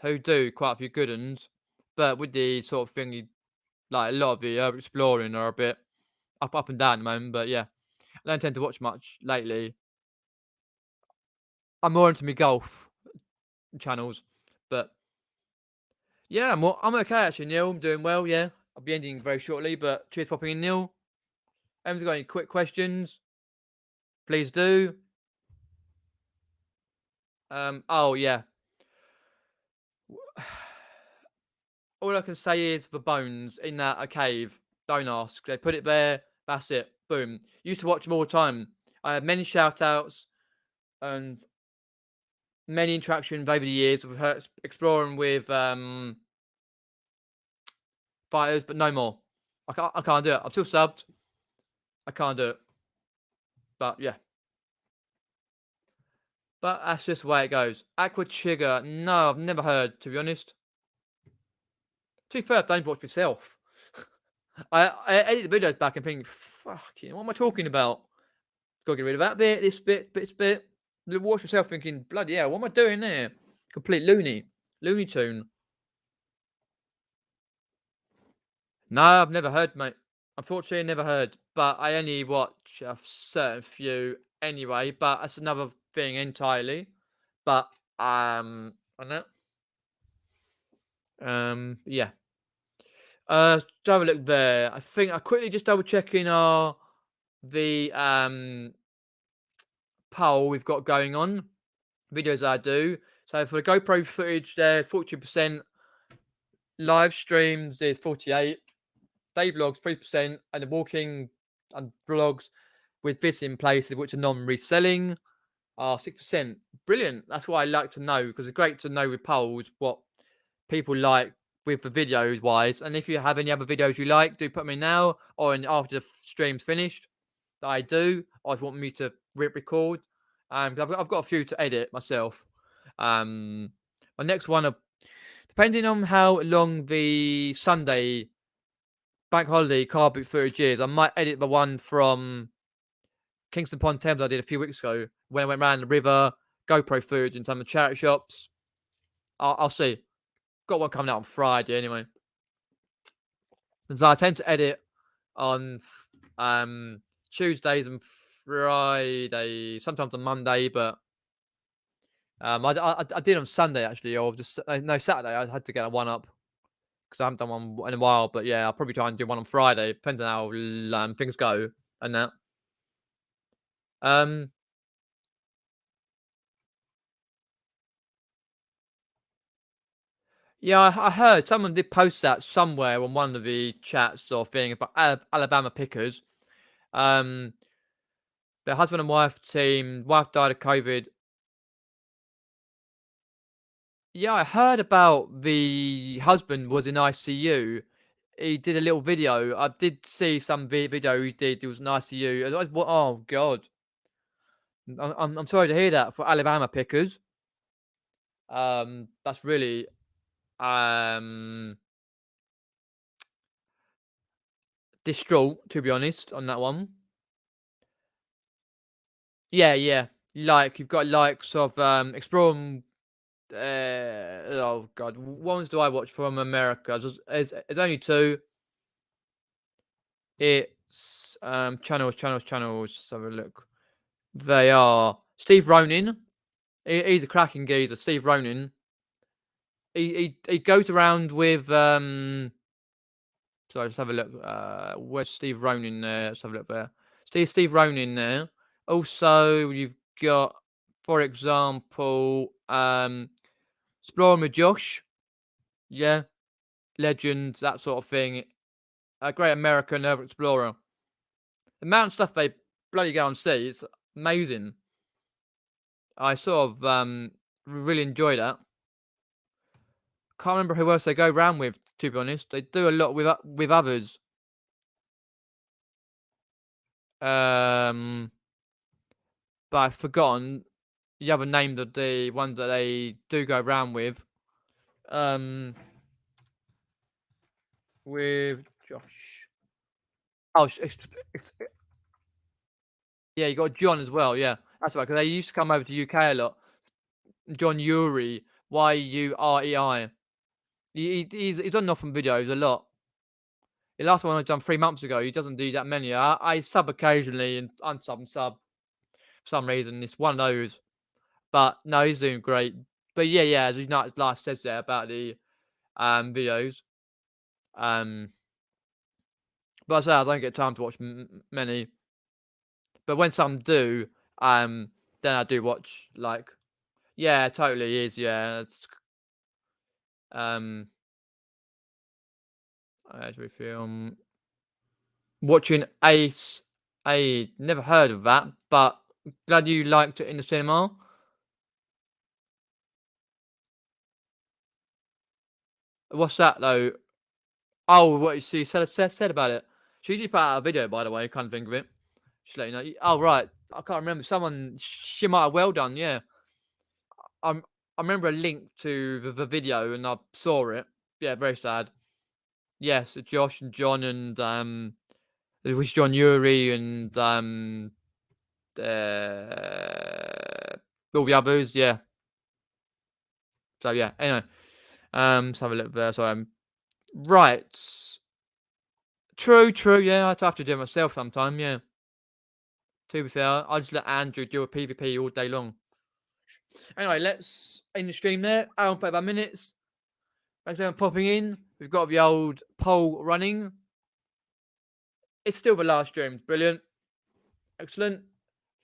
who do quite a few good ones, but with the sort of thing, like a lot of the urban exploring are a bit up and down at the moment. But yeah, I don't tend to watch much lately. I'm more into my golf channels, but yeah, I'm okay actually, Neil. I'm doing well. Yeah, I'll be ending very shortly, but cheers for popping in, Neil. Anyone's got any quick questions? Please do. Oh yeah. All I can say is the bones in a cave. Don't ask. They put it there. That's it. Boom. Used to watch them all the time. I had many shout outs and many interactions over the years with her exploring with fighters, but no more. I can't do it. I'm still subbed. I can't do it. But yeah. But that's just the way it goes. Aqua Trigger. No, I've never heard, to be honest. To be fair, I don't watch myself. I edit the videos back and think, fucking, what am I talking about? Gotta get rid of that bit, this bit, this bit. Watch myself thinking, bloody hell, what am I doing there? Complete loony. Looney Tune. No, I've never heard, mate. Unfortunately, never heard. But I only watch a certain few anyway. But that's another thing entirely. But on that. Yeah. To have a look there. I think I quickly just double checking our the poll we've got going on. Videos I do. So for the GoPro footage, there's 40%. Live streams is 48. Day vlogs 3%, and the walking and vlogs with visiting places which are non-reselling are 6%. Brilliant. That's what I like to know, because it's great to know with polls what people like with the videos wise. And if you have any other videos you like, do put them in now or in after the stream's finished that I do, or if you want me to record. I've got a few to edit myself. My next one, depending on how long the Sunday bank holiday Carboot footage is, I might edit the one from Kingston Pond Thames I did a few weeks ago when I went around the river, GoPro footage and some of the charity shops. I'll see. Got one coming out on Friday anyway. And so I tend to edit on Tuesdays and Fridays, sometimes on Monday, but I did on Sunday actually, or just no Saturday. I had to get one up because I haven't done one in a while. But yeah, I'll probably try and do one on Friday, depending on how things go and that. Um, yeah, I heard someone did post that somewhere on one of the chats or thing about Alabama pickers. Um, the husband and wife team, wife died of COVID. Yeah, I heard about the husband was in ICU. He did a little video. I did see some video he did. It was in ICU. Oh God, I'm sorry to hear that for Alabama pickers. That's really distraught, to be honest, on that one. Yeah, yeah. Like you've got likes of exploring. Oh God, what ones do I watch from America? There's only two. It's channels. Let's have a look. They are Steve Ronin. He's a cracking geezer. Steve Ronin. He goes around with Sorry, let's have a look. Where's Steve Ronin there? Let's have a look there. Steve Ronin there. Also, you've got, for example, Exploring with Josh. Yeah, legend, that sort of thing. A great American urban explorer. The amount of stuff they bloody go and see is amazing. I sort of really enjoy that. Can't remember who else they go around with, to be honest. They do a lot with others. But I've forgotten the other name of the ones that they do go around with. With Josh. Oh, yeah, you got John as well. Yeah, that's right. Because they used to come over to UK a lot. John Urey, Yurei. He's on Nothing videos a lot. The last one I done 3 months ago. He doesn't do that many. I sub occasionally and unsub and sub for some reason. It's one of those. But no, he's doing great. But yeah, as United last says there about the videos. But I say I don't get time to watch many. But when some do, then I do watch. Like, yeah, totally is. Yeah, it's as we film watching Ace. I never heard of that, but glad you liked it in the cinema. What's that though? Oh, what you see said about it. She usually put out a video, by the way. Can't think of it. Just let you know. Oh right, I can't remember. Someone she might have well done. Yeah, I remember a link to the video and I saw it. Yeah, very sad. Yes, Josh and John and it was John Urey and all the others. Yeah. So yeah. Anyway, Let's have a look there. Sorry. Right. True. Yeah, I have to do it myself sometime. Yeah. To be fair, I just let Andrew do a PvP all day long. Anyway, let's end the stream there. Hour and 35 minutes. Thanks for popping in. We've got the old poll running. It's still the last stream. Brilliant. Excellent.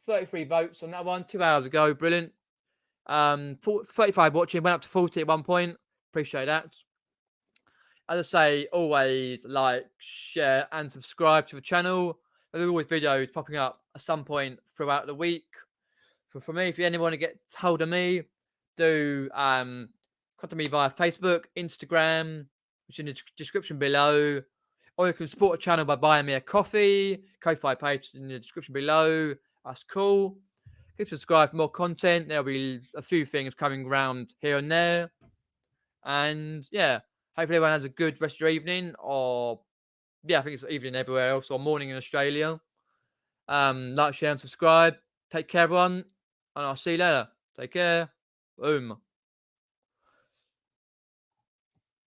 33 votes on that one 2 hours ago. Brilliant. 35 watching. Went up to 40 at one point. Appreciate that. As I say, always like, share, and subscribe to the channel. There's always videos popping up at some point throughout the week. For me, if you anyone want to get hold of me, do contact me via Facebook, Instagram, which is in the description below. Or you can support the channel by buying me a coffee. Ko-fi page in the description below. That's cool. Keep subscribed for more content. There'll be a few things coming around here and there. And yeah, hopefully everyone has a good rest of your evening. Or yeah, I think it's evening everywhere else, or morning in Australia. Like, share, and subscribe. Take care, everyone. And I'll see you later. Take care. Boom.